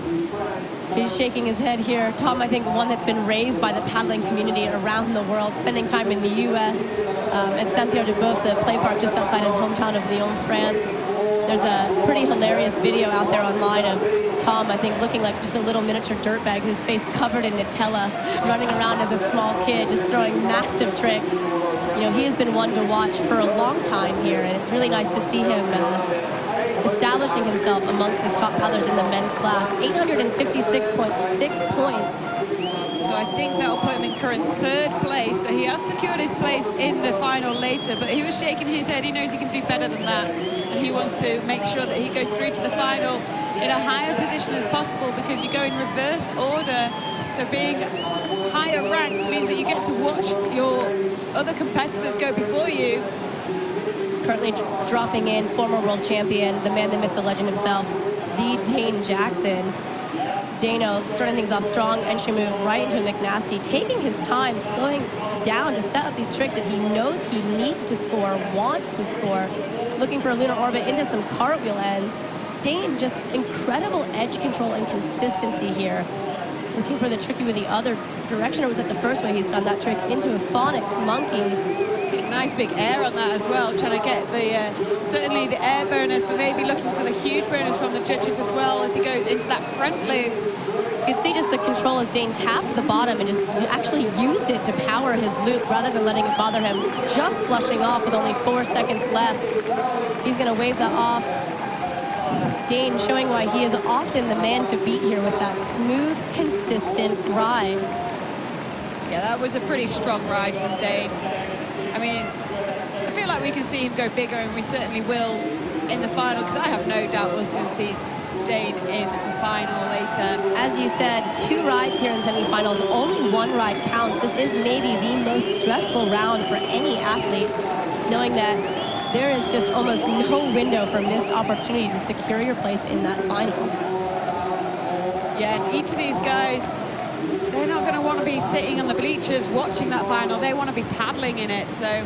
He's shaking his head here. Tom, I think, one that's been raised by the paddling community around the world, spending time in the U.S. At Saint-Pierre-de-Boeuf, the play park just outside his hometown of Lyon, France. There's a pretty hilarious video out there online of Tom, I think, looking like just a little miniature dirtbag, his face covered in Nutella, running around as a small kid, just throwing massive tricks. You know, he has been one to watch for a long time here, and it's really nice to see him establishing himself amongst his top paddlers in the men's class. 856.6 points. So I think that'll put him in current 3rd place. So he has secured his place in the final later, but he was shaking his head. He knows he can do better than that, and he wants to make sure that he goes through to the final in a higher position as possible, because you go in reverse order. So being higher ranked means that you get to watch your other competitors go before you. Currently dropping in former world champion, the man, the myth, the legend himself, the Dane Jackson. Dano starting things off strong, entry move right into a McNasty, taking his time, slowing down to set up these tricks that he knows he needs to score, wants to score, looking for a lunar orbit into some cartwheel ends. Dane, just incredible edge control and consistency here. Looking for the tricky with the other direction, or was it the first way he's done that trick into a phonics monkey? Getting nice big air on that as well, trying to get the certainly the air bonus, but maybe looking for the huge bonus from the judges as well as he goes into that front loop. You can see just the control as Dane tapped the bottom and just actually used it to power his loop rather than letting it bother him. Just flushing off with only 4 seconds left. He's going to wave that off. Dane showing why he is often the man to beat here with that smooth, consistent ride. Yeah, that was a pretty strong ride from Dane. I mean, I feel like we can see him go bigger, and we certainly will in the final, because I have no doubt we'll still see Dane in the final later. As you said, 2 rides here in semifinals. Only 1 ride counts. This is maybe the most stressful round for any athlete, knowing that there is just almost no window for missed opportunity to secure your place in that final. Yeah, and each of these guys, they're not going to want to be sitting on the bleachers watching that final. They want to be paddling in it. So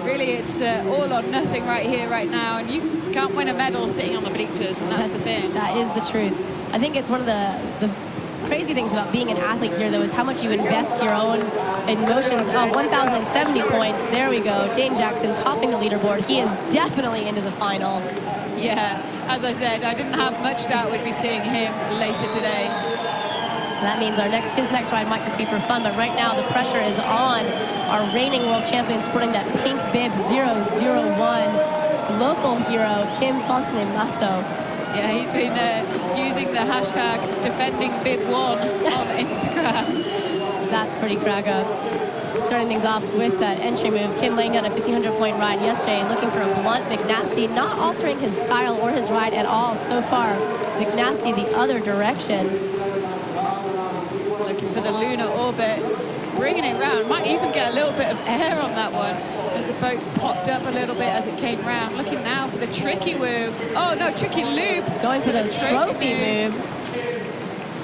really, it's all or nothing right here, right now. And you can't win a medal sitting on the bleachers, and that's the thing. That is the truth. I think it's one of the crazy things about being an athlete here, though, is how much you invest your own emotions. Oh, 1,070 points. There we go. Dane Jackson topping the leaderboard. He is definitely into the final. Yeah, as I said, I didn't have much doubt we'd be seeing him later today. That means his next ride might just be for fun, but right now the pressure is on our reigning world champion sporting that pink bib 001, local hero Kim Fontenay-Masso. Yeah, he's been using the hashtag #DefendingBib1 on Instagram. That's pretty crack up. Starting things off with that entry move, Kim laying down a 1,500-point ride yesterday, looking for a blunt McNasty, not altering his style or his ride at all so far. McNasty the other direction. Looking for the lunar orbit, bringing it round. Might even get a little bit of air on that one as the boat popped up a little bit as it came round. Looking now for the tricky move. Oh no, tricky loop. Going for those trophy moves.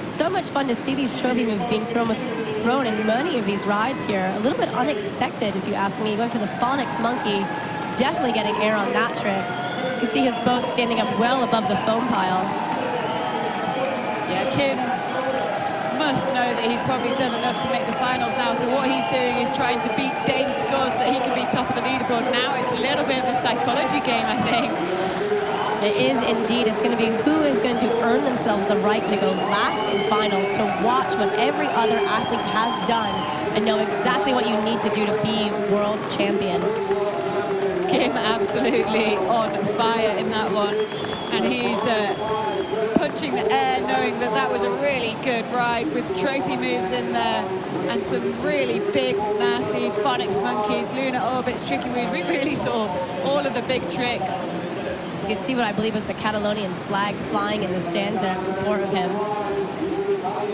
So much fun to see these trophy moves being thrown in many of these rides here. A little bit unexpected, if you ask me. Going for the Phonics Monkey, definitely getting air on that trick. You can see his boat standing up well above the foam pile. Yeah, Kim must know that he's probably done enough to make the finals now, so what he's doing is trying to beat Dane's scores so that he can be top of the leaderboard. Now it's a little bit of a psychology game, I think. It is indeed. It's going to be who is going to earn themselves the right to go last in finals, to watch what every other athlete has done and know exactly what you need to do to be world champion. Kim absolutely on fire in that one, and he's punching the air, knowing that that was a really good ride with trophy moves in there and some really big nasties, Phonics Monkeys, lunar orbits, tricky moves. We really saw all of the big tricks. You can see what I believe was the Catalonian flag flying in the stands there in support of him.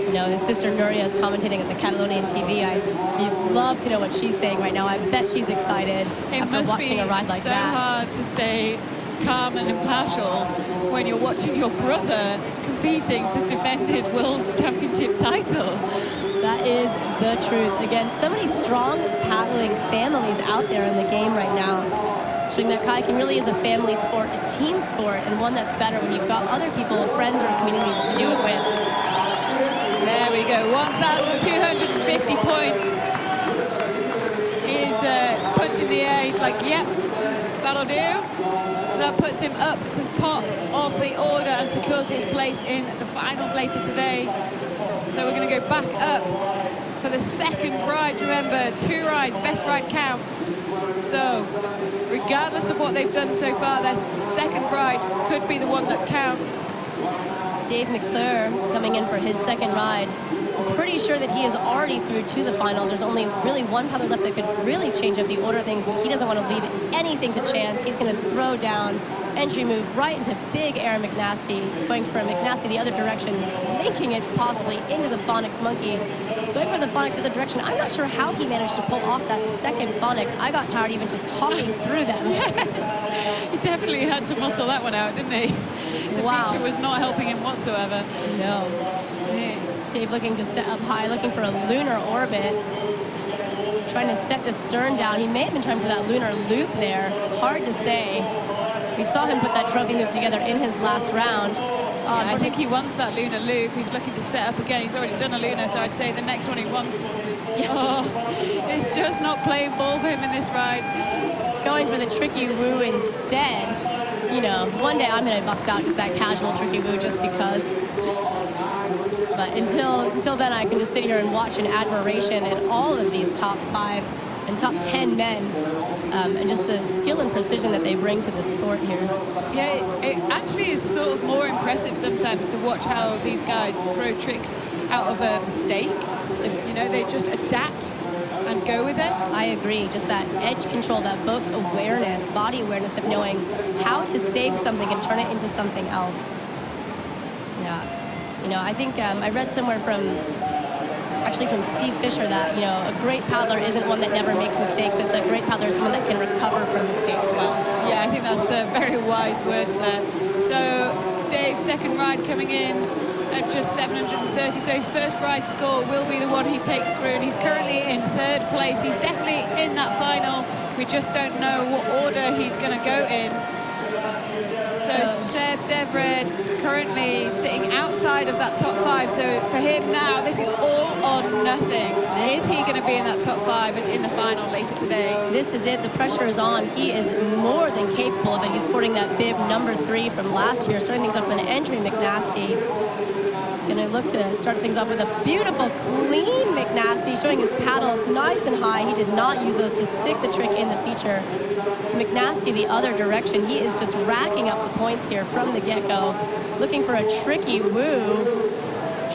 You know, his sister Nuria is commentating at the Catalonian TV. I'd love to know what she's saying right now. I bet she's excited after watching a ride like that. It must be so hard to stay calm and impartial when you're watching your brother competing to defend his world championship title. That is the truth. Again, so many strong paddling families out there in the game right now, showing that kayaking really is a family sport, a team sport, and one that's better when you've got other people, friends, or communities to do it with. There we go, 1,250 points. He's punching the air. He's like, yep, that'll do. So that puts him up to the top of the order and secures his place in the finals later today. So we're going to go back up for the second ride. Remember, 2 rides, best ride counts. So regardless of what they've done so far, their second ride could be the one that counts. Dave Mcclure coming in for his second ride. I'm pretty sure that he is already through to the finals. There's only really one paddler left that could really change up the order of things, but he doesn't want to leave anything to chance. He's going to throw down, entry move right into big air McNasty, going for a McNasty the other direction, linking it possibly into the Phonics Monkey. Going for the Phonics the other direction. I'm not sure how he managed to pull off that second Phonics. I got tired even just talking through them. He definitely had to muscle that one out, didn't he? The feature was not helping him whatsoever. No. Dave looking to set up high, looking for a lunar orbit. Trying to set the stern down. He may have been trying for that lunar loop there. Hard to say. We saw him put that trophy move together in his last round. I think he wants that lunar loop. He's looking to set up again. He's already done a lunar, so I'd say the next one he wants. It's just not playing ball for him in this ride. Going for the tricky woo instead. You know, one day I'm going to bust out just that casual tricky woo just because. But until then, I can just sit here and watch in admiration at all of these top 5 and top 10 men, and just the skill and precision that they bring to the sport here. Yeah, it actually is sort of more impressive sometimes to watch how these guys throw tricks out of a mistake. You know, they just adapt and go with it. I agree. Just that edge control, that boat awareness, body awareness of knowing how to save something and turn it into something else. Yeah. You know, I think I read somewhere from Steve Fisher that, you know, a great paddler isn't one that never makes mistakes. It's a great paddler is someone that can recover from mistakes well. Yeah, I think that's very wise words there. So Dave's second ride coming in at just 730. So his first ride score will be the one he takes through, and he's currently in 3rd place. He's definitely in that final. We just don't know what order he's going to go in. So Seb Devred currently sitting outside of that top 5. So for him now, this is all or nothing. Is he going to be in that top 5 and in the final later today? This is it. The pressure is on. He is more than capable of it. He's sporting that bib number 3 from last year, starting things off with an entry McNasty. Going to look to start things off with a beautiful, clean McNasty, showing his paddles nice and high. He did not use those to stick the trick in the feature. McNasty the other direction. He is just racking up the points here from the get-go. Looking for a tricky woo.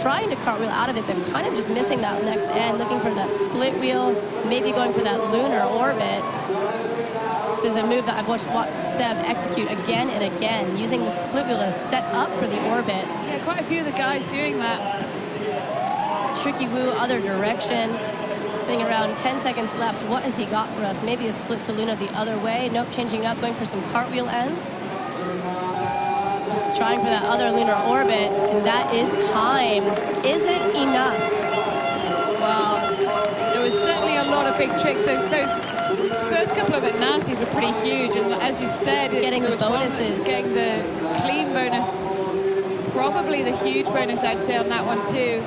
Trying to cartwheel out of it, but kind of just missing that next end. Looking for that split wheel. Maybe going for that lunar orbit. This is a move that I've watched Seb execute again and again, using the split wheel to set up for the orbit. Yeah, quite a few of the guys doing that. Tricky woo, other direction. Spinning around, 10 seconds left. What has he got for us? Maybe a split to Luna the other way. Nope, changing up, going for some cartwheel ends. Trying for that other lunar orbit, and that is time. Is it enough? Well, there was certainly a lot of big tricks. Those first couple of McNasties were pretty huge, and as you said, getting the bonuses. Getting the clean bonus, probably the huge bonus, I'd say, on that one too.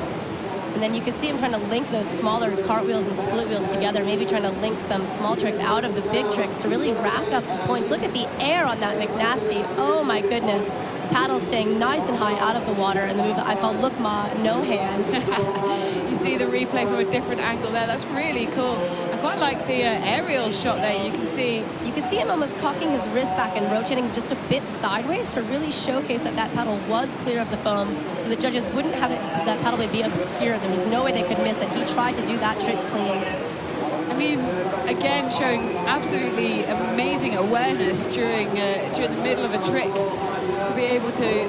And then you can see him trying to link those smaller cartwheels and split wheels together, maybe trying to link some small tricks out of the big tricks to really rack up the points. Look at the air on that McNasty. Oh my goodness. Paddle staying nice and high out of the water, and the move that I call Look Ma, no hands. You see the replay from a different angle there. That's really cool. I quite like the aerial shot there. You can see him almost cocking his wrist back and rotating just a bit sideways to really showcase that that paddle was clear of the foam, so the judges wouldn't have that paddle be obscured. There was no way they could miss it. He tried to do that trick clean. I mean, again, showing absolutely amazing awareness during the middle of a trick to be able to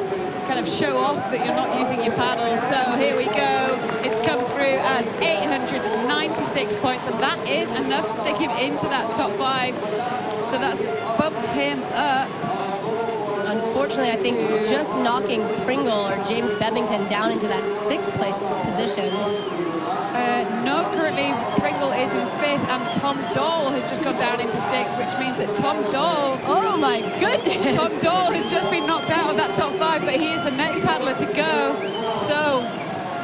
kind of show off that you're not using your paddle. So here we go. It's come through as 896 points, and that is enough to stick him into that top 5. So that's bumped him up. Unfortunately, I think just knocking Pringle or James Bebington down into that 6th place position. No, currently Pringle is in 5th, and Tom Dole has just gone down into 6th, which means that Tom Dole... Oh my goodness! Tom Dole has just been knocked out of that top 5, but he is the next paddler to go. So,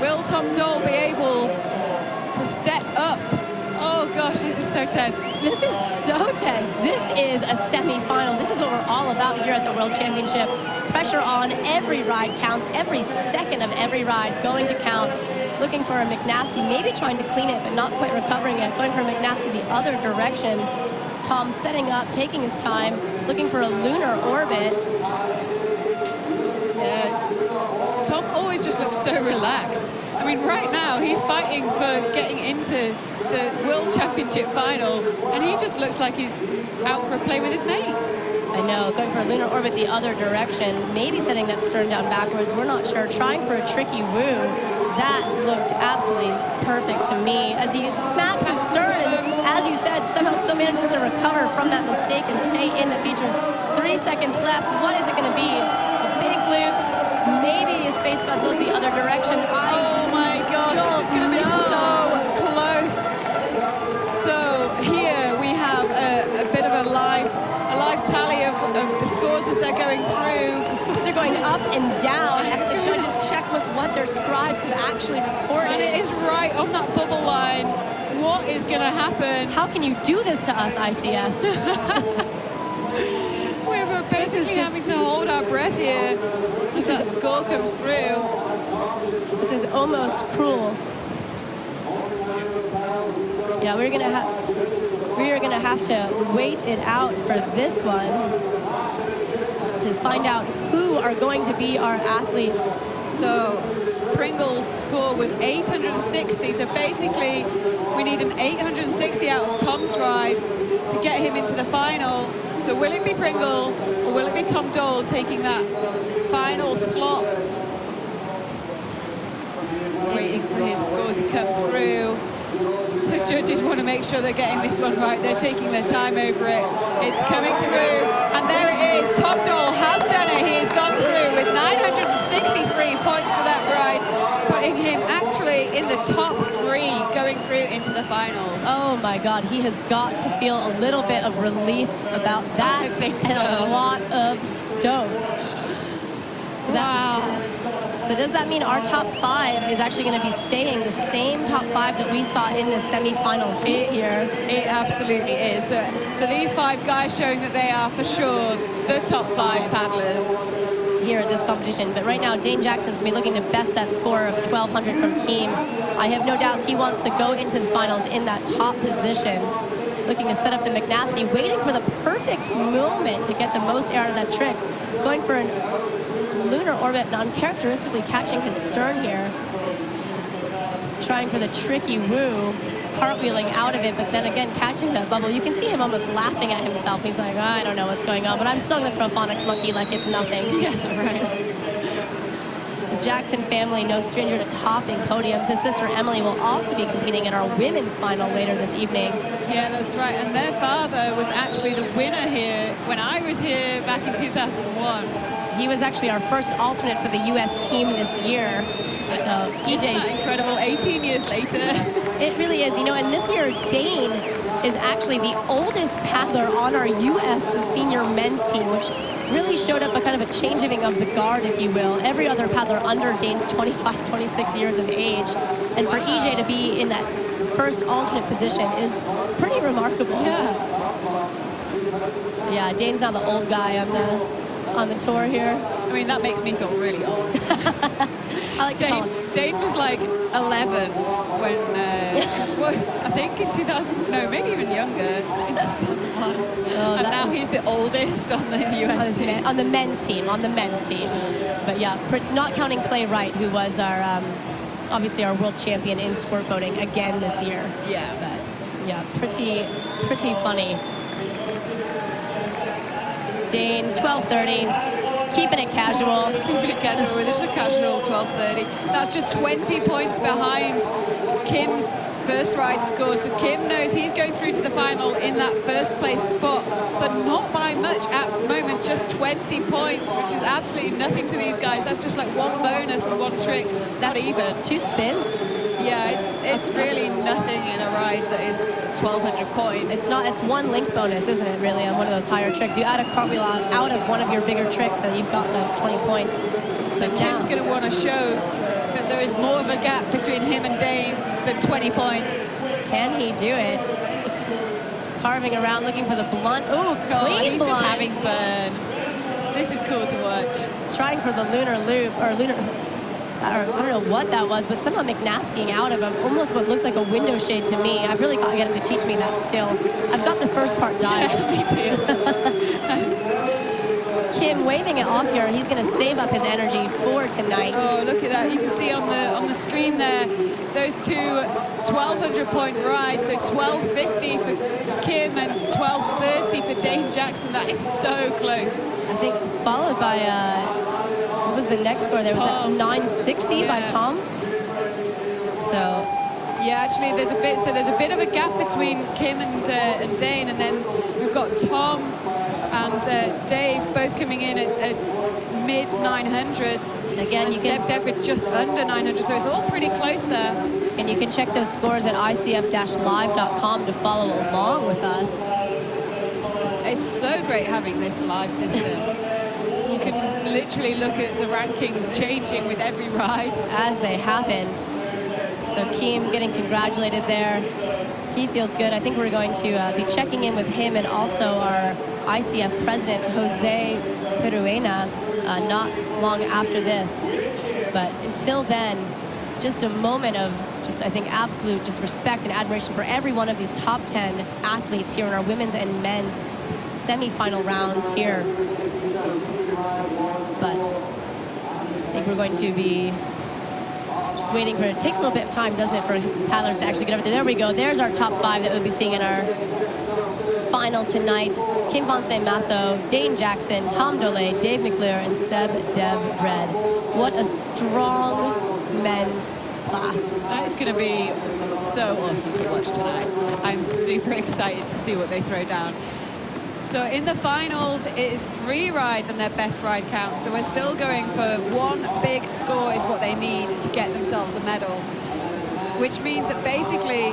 will Tom Dole be able to step up? Oh gosh, this is so tense. This is so tense. This is a semi-final. This is what we're all about here at the World Championship. Pressure on, every ride counts, every second of every ride going to count. Looking for a McNasty, maybe trying to clean it, but not quite recovering it. Going for a McNasty the other direction. Tom setting up, taking his time, looking for a lunar orbit. Yeah, Tom always just looks so relaxed. I mean, right now, he's fighting for getting into the World Championship final, and he just looks like he's out for a play with his mates. I know, going for a lunar orbit the other direction, maybe setting that stern down backwards, we're not sure. Trying for a tricky woo. That looked absolutely perfect to me as he smacks his stern, and as you said, somehow still manages to recover from that mistake and stay in the feature. 3 seconds left. What is it going to be? A big loop, maybe a space guzzle the other direction. Oh my gosh, this is going to be so close. So here we have a bit of a live tally of the scores as they're going through. The scores are going up and down as actually recording. And it is right on that bubble line. What is going to happen? How can you do this to us, ICF? We're basically having to hold our breath here as that score comes through. This is almost cruel. Yeah, we're gonna have to wait it out for this one to find out who are going to be our athletes. So Pringle's score was 860. So basically, we need an 860 out of Tom's ride to get him into the final. So will it be Pringle or will it be Tom Dole taking that final slot? Waiting for his score to come through. The judges want to make sure they're getting this one right. They're taking their time over it. It's coming through, and there it is. Tom Dole has done it. He has gone through with 963 points for that ride, putting him actually in the top 3 going through into the finals. Oh my God, he has got to feel a little bit of relief about that. I think so. And a lot of stoke. So wow. So does that mean our top 5 is actually going to be staying the same top 5 that we saw in the semi-final heat here? It absolutely is. So these 5 guys showing that they are for sure the top 5 paddlers here at this competition. But right now, Dane Jackson's going to be looking to best that score of 1,200 from Keem. I have no doubts he wants to go into the finals in that top position, looking to set up the McNasty, waiting for the perfect moment to get the most air out of that trick, going for an lunar orbit and uncharacteristically catching his stern here, trying for the tricky woo, cartwheeling out of it, but then again catching that bubble. You can see him almost laughing at himself. He's like, I don't know what's going on, but I'm still going to throw Phonics Monkey like it's nothing. Yeah, right. The Jackson family, no stranger to topping podiums. His sister Emily will also be competing in our women's final later this evening. Yeah, that's right. And their father was actually the winner here when I was here back in 2001. He was actually our first alternate for the U.S. team this year. So EJ's incredible. 18 years later. It really is, you know. And this year, Dane is actually the oldest paddler on our U.S. senior men's team, which really showed up a kind of a changing of the guard, if you will. Every other paddler under Dane's 25, 26 years of age, and for EJ to be in that first alternate position is pretty remarkable. Yeah. Yeah, Dane's now the old guy on the tour here. I mean, that makes me feel really old. I like to call him. Dane was like 11 when, well, I think in 2000, no, maybe even younger, in 2001. Oh, and now he's the oldest on the US team. On the men's team, But yeah, not counting Clay Wright, who was our, obviously our world champion in sport boating again this year. Yeah. But yeah, pretty funny. Dane, 12:30. Keeping it casual. Keeping it casual. There's a casual 12:30. That's just 20 points behind Kim's first ride score. So Kim knows he's going through to the final in that first place spot, but not by much at the moment, just 20 points, which is absolutely nothing to these guys. That's just like one bonus and one trick, not even. 2 spins? Yeah, it's really nothing in a ride that is 1,200 points. It's one link bonus, isn't it, really, on one of those higher tricks. You add a cartwheel out of one of your bigger tricks and you've got those 20 points. So Kim's going to want to show that there is more of a gap between him and Dane than 20 points. Can he do it? Carving around, looking for the blunt. Ooh, clean he's blunt. just having fun. This is cool to watch. Trying for the lunar loop, or lunar... I don't know what that was, but somehow McNastying out of him, almost what looked like a window shade to me. I've really got to get him to teach me that skill. I've got the first part dialed. Yeah, me too. Kim waving it off here. He's going to save up his energy for tonight. Oh, look at that. You can see on the screen there, those two 1,200 point rides. So 12.50 for Kim and 12.30 for Dane Jackson. That is so close. I think followed by... what was the next score? There was that 960 by Tom. So yeah, actually there's a bit of a gap between Kim and Dane, and then we've got Tom and Dave both coming in at mid 900s. Again, and Seb Devitt just under 900, so it's all pretty close there. And you can check those scores at ICF-live.com to follow along with us. It's so great having this live system. You can literally look at the rankings changing with every ride. As they happen. So Keem getting congratulated there. He feels good. I think we're going to be checking in with him and also our ICF president, Jose Peruena, not long after this. But until then, just a moment of just, I think, absolute just respect and admiration for every one of these top 10 athletes here in our women's and men's semi-final rounds here. But I think we're going to be just waiting for it. It takes a little bit of time, doesn't it, for paddlers to actually get over there. There we go. There's our top 5 that we'll be seeing in our final tonight. Kim Fontaine-Masso, Dane Jackson, Tom Dole, Dave Mcclure, and Seb Dev Red. What a strong men's class. That is going to be so awesome to watch tonight. I'm super excited to see what they throw down. So in the finals, it is 3 rides and their best ride count. So we're still going for 1 big score is what they need to get themselves a medal, which means that basically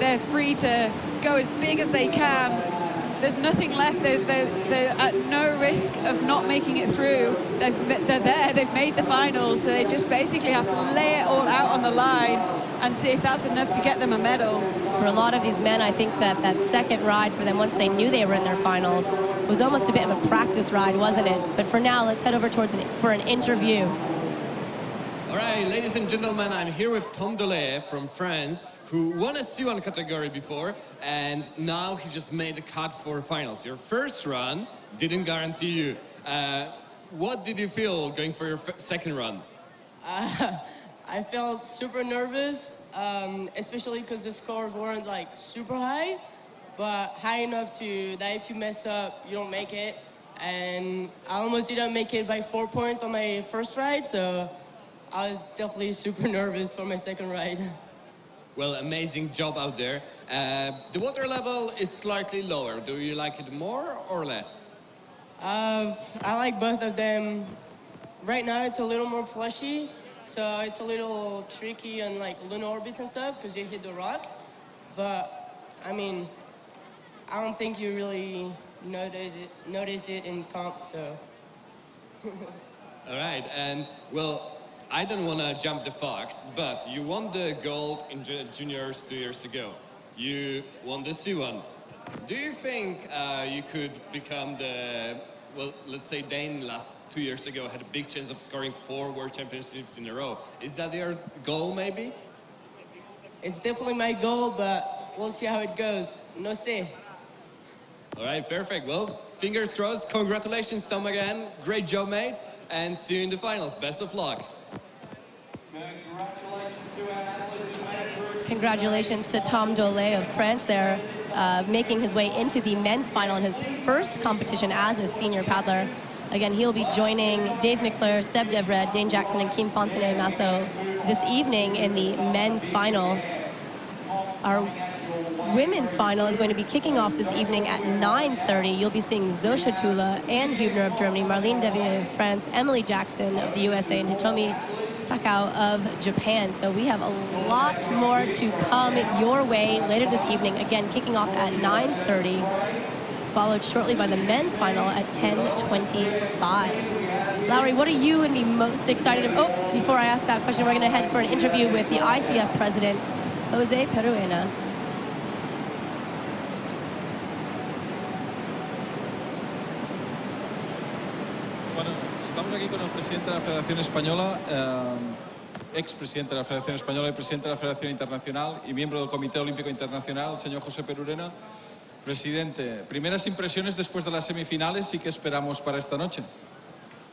they're free to go as big as they can. There's nothing left. They're at no risk of not making it through. They're there. They've made the finals, so they just basically have to lay it all out on the line and see if that's enough to get them a medal. For a lot of these men, I think that that second ride for them, once they knew they were in their finals, was almost a bit of a practice ride, wasn't it? But for now, let's head over towards for an interview. All right, ladies and gentlemen, I'm here with Tom Dole from France, who won a C1 category before, and now he just made a cut for finals. Your first run didn't guarantee you. What did you feel going for your second run? I felt super nervous, especially because the scores weren't like super high, but high enough that if you mess up, you don't make it. And I almost didn't make it by 4 points on my first ride, so I was definitely super nervous for my second ride. Well, amazing job out there. The water level is slightly lower. Do you like it more or less? I like both of them. Right now it's a little more flushy, so it's a little tricky on like lunar orbits and stuff because you hit the rock. But I mean, I don't think you really notice it in comp, so. All right, and well, I don't want to jump the facts, but you won the gold in juniors 2 years ago. You won the C1. Do you think you could become the, well, let's say Dane last 2 years ago had a big chance of scoring 4 world championships in a row. Is that your goal, maybe? It's definitely my goal, but we'll see how it goes. No sé. All right, perfect. Well, fingers crossed. Congratulations, Tom, again. Great job, mate. And see you in the finals. Best of luck. Congratulations to Tom Dole of France there, making his way into the men's final in his first competition as a senior paddler. Again, he'll be joining Dave Mcclure, Seb Devred, Dane Jackson, and Kim Fontaine-Masso this evening in the men's final. Our women's final is going to be kicking off this evening at 9:30. You'll be seeing Zosha Tula, Anne Hubner of Germany, Marlene Devier of France, Emily Jackson of the USA, and Hitomi Takao of Japan. So we have a lot more to come your way later this evening. Again, kicking off at 9:30, followed shortly by the men's final at 10:25. Lowry, what are you going to be most excited about? Oh, before I ask that question, we're going to head for an interview with the ICF president, Jose Peruena. Estamos aquí con el presidente de la Federación Española, expresidente de la Federación Española y presidente de la Federación Internacional y miembro del Comité Olímpico Internacional, el señor José Peruena. Presidente, primeras impresiones después de las semifinales y qué esperamos para esta noche.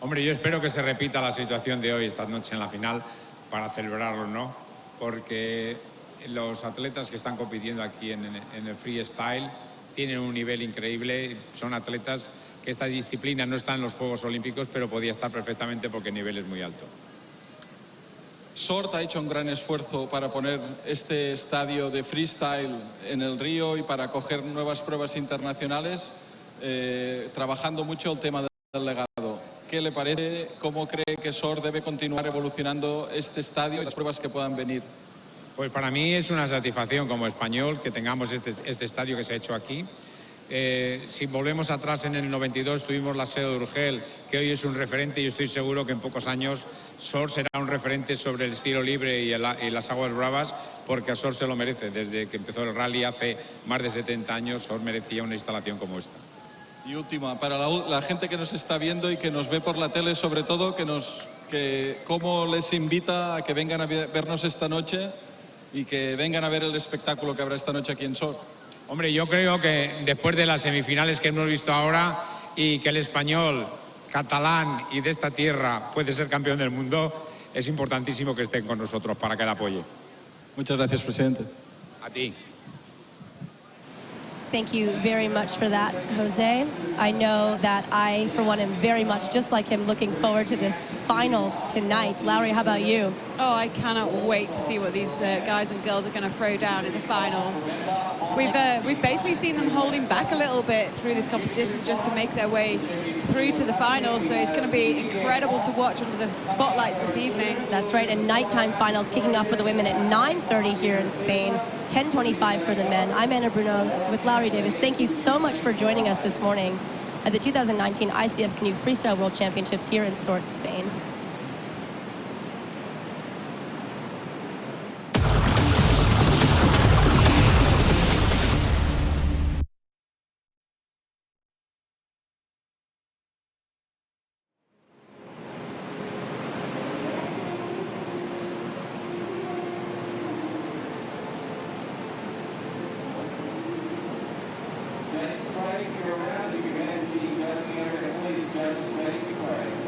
Hombre, yo espero que se repita la situación de hoy, esta noche en la final, para celebrarlo, ¿no? Porque los atletas que están compitiendo aquí en el freestyle tienen un nivel increíble, son atletas que esta disciplina no está en los Juegos Olímpicos, pero podía estar perfectamente porque el nivel es muy alto. Sort ha hecho un gran esfuerzo para poner este estadio de freestyle en el río y para acoger nuevas pruebas internacionales, trabajando mucho el tema del legado. ¿Qué le parece? ¿Cómo cree que Sort debe continuar evolucionando este estadio y las pruebas que puedan venir? Pues para mí es una satisfacción como español que tengamos este estadio que se ha hecho aquí. Si volvemos atrás, en el 92 tuvimos la sede de Urgel, que hoy es un referente, y estoy seguro que en pocos años Sor será un referente sobre el estilo libre y las aguas bravas, porque a Sor se lo merece. Desde que empezó el rally hace más de 70 años, Sor merecía una instalación como esta. Y última, para la gente que nos está viendo y que nos ve por la tele, sobre todo, cómo les invita a que vengan a vernos esta noche y que vengan a ver el espectáculo que habrá esta noche aquí en Sor. Hombre, yo creo que después de las semifinales que hemos visto ahora, y que el español, catalán y de esta tierra puede ser campeón del mundo, es importantísimo que estén con nosotros para que le apoye. Muchas gracias, presidente. A ti. Thank you very much for that, Jose. I know that I, for one, am very much just like him, looking forward to this finals tonight. Lowry, how about you? Oh, I cannot wait to see what these guys and girls are going to throw down in the finals. We've basically seen them holding back a little bit through this competition just to make their way through to the finals, so it's going to be incredible to watch under the spotlights this evening. That's right, and nighttime finals kicking off for the women at 9:30 here in Spain, 10:25 for the men. I'm Anna Bruno with Lowry Davis. Thank you so much for joining us this morning at the 2019 ICF Canoe Freestyle World Championships here in Sort, Spain. Judge Craig, you're around. You can manage the judging area. Please, Judge Craig.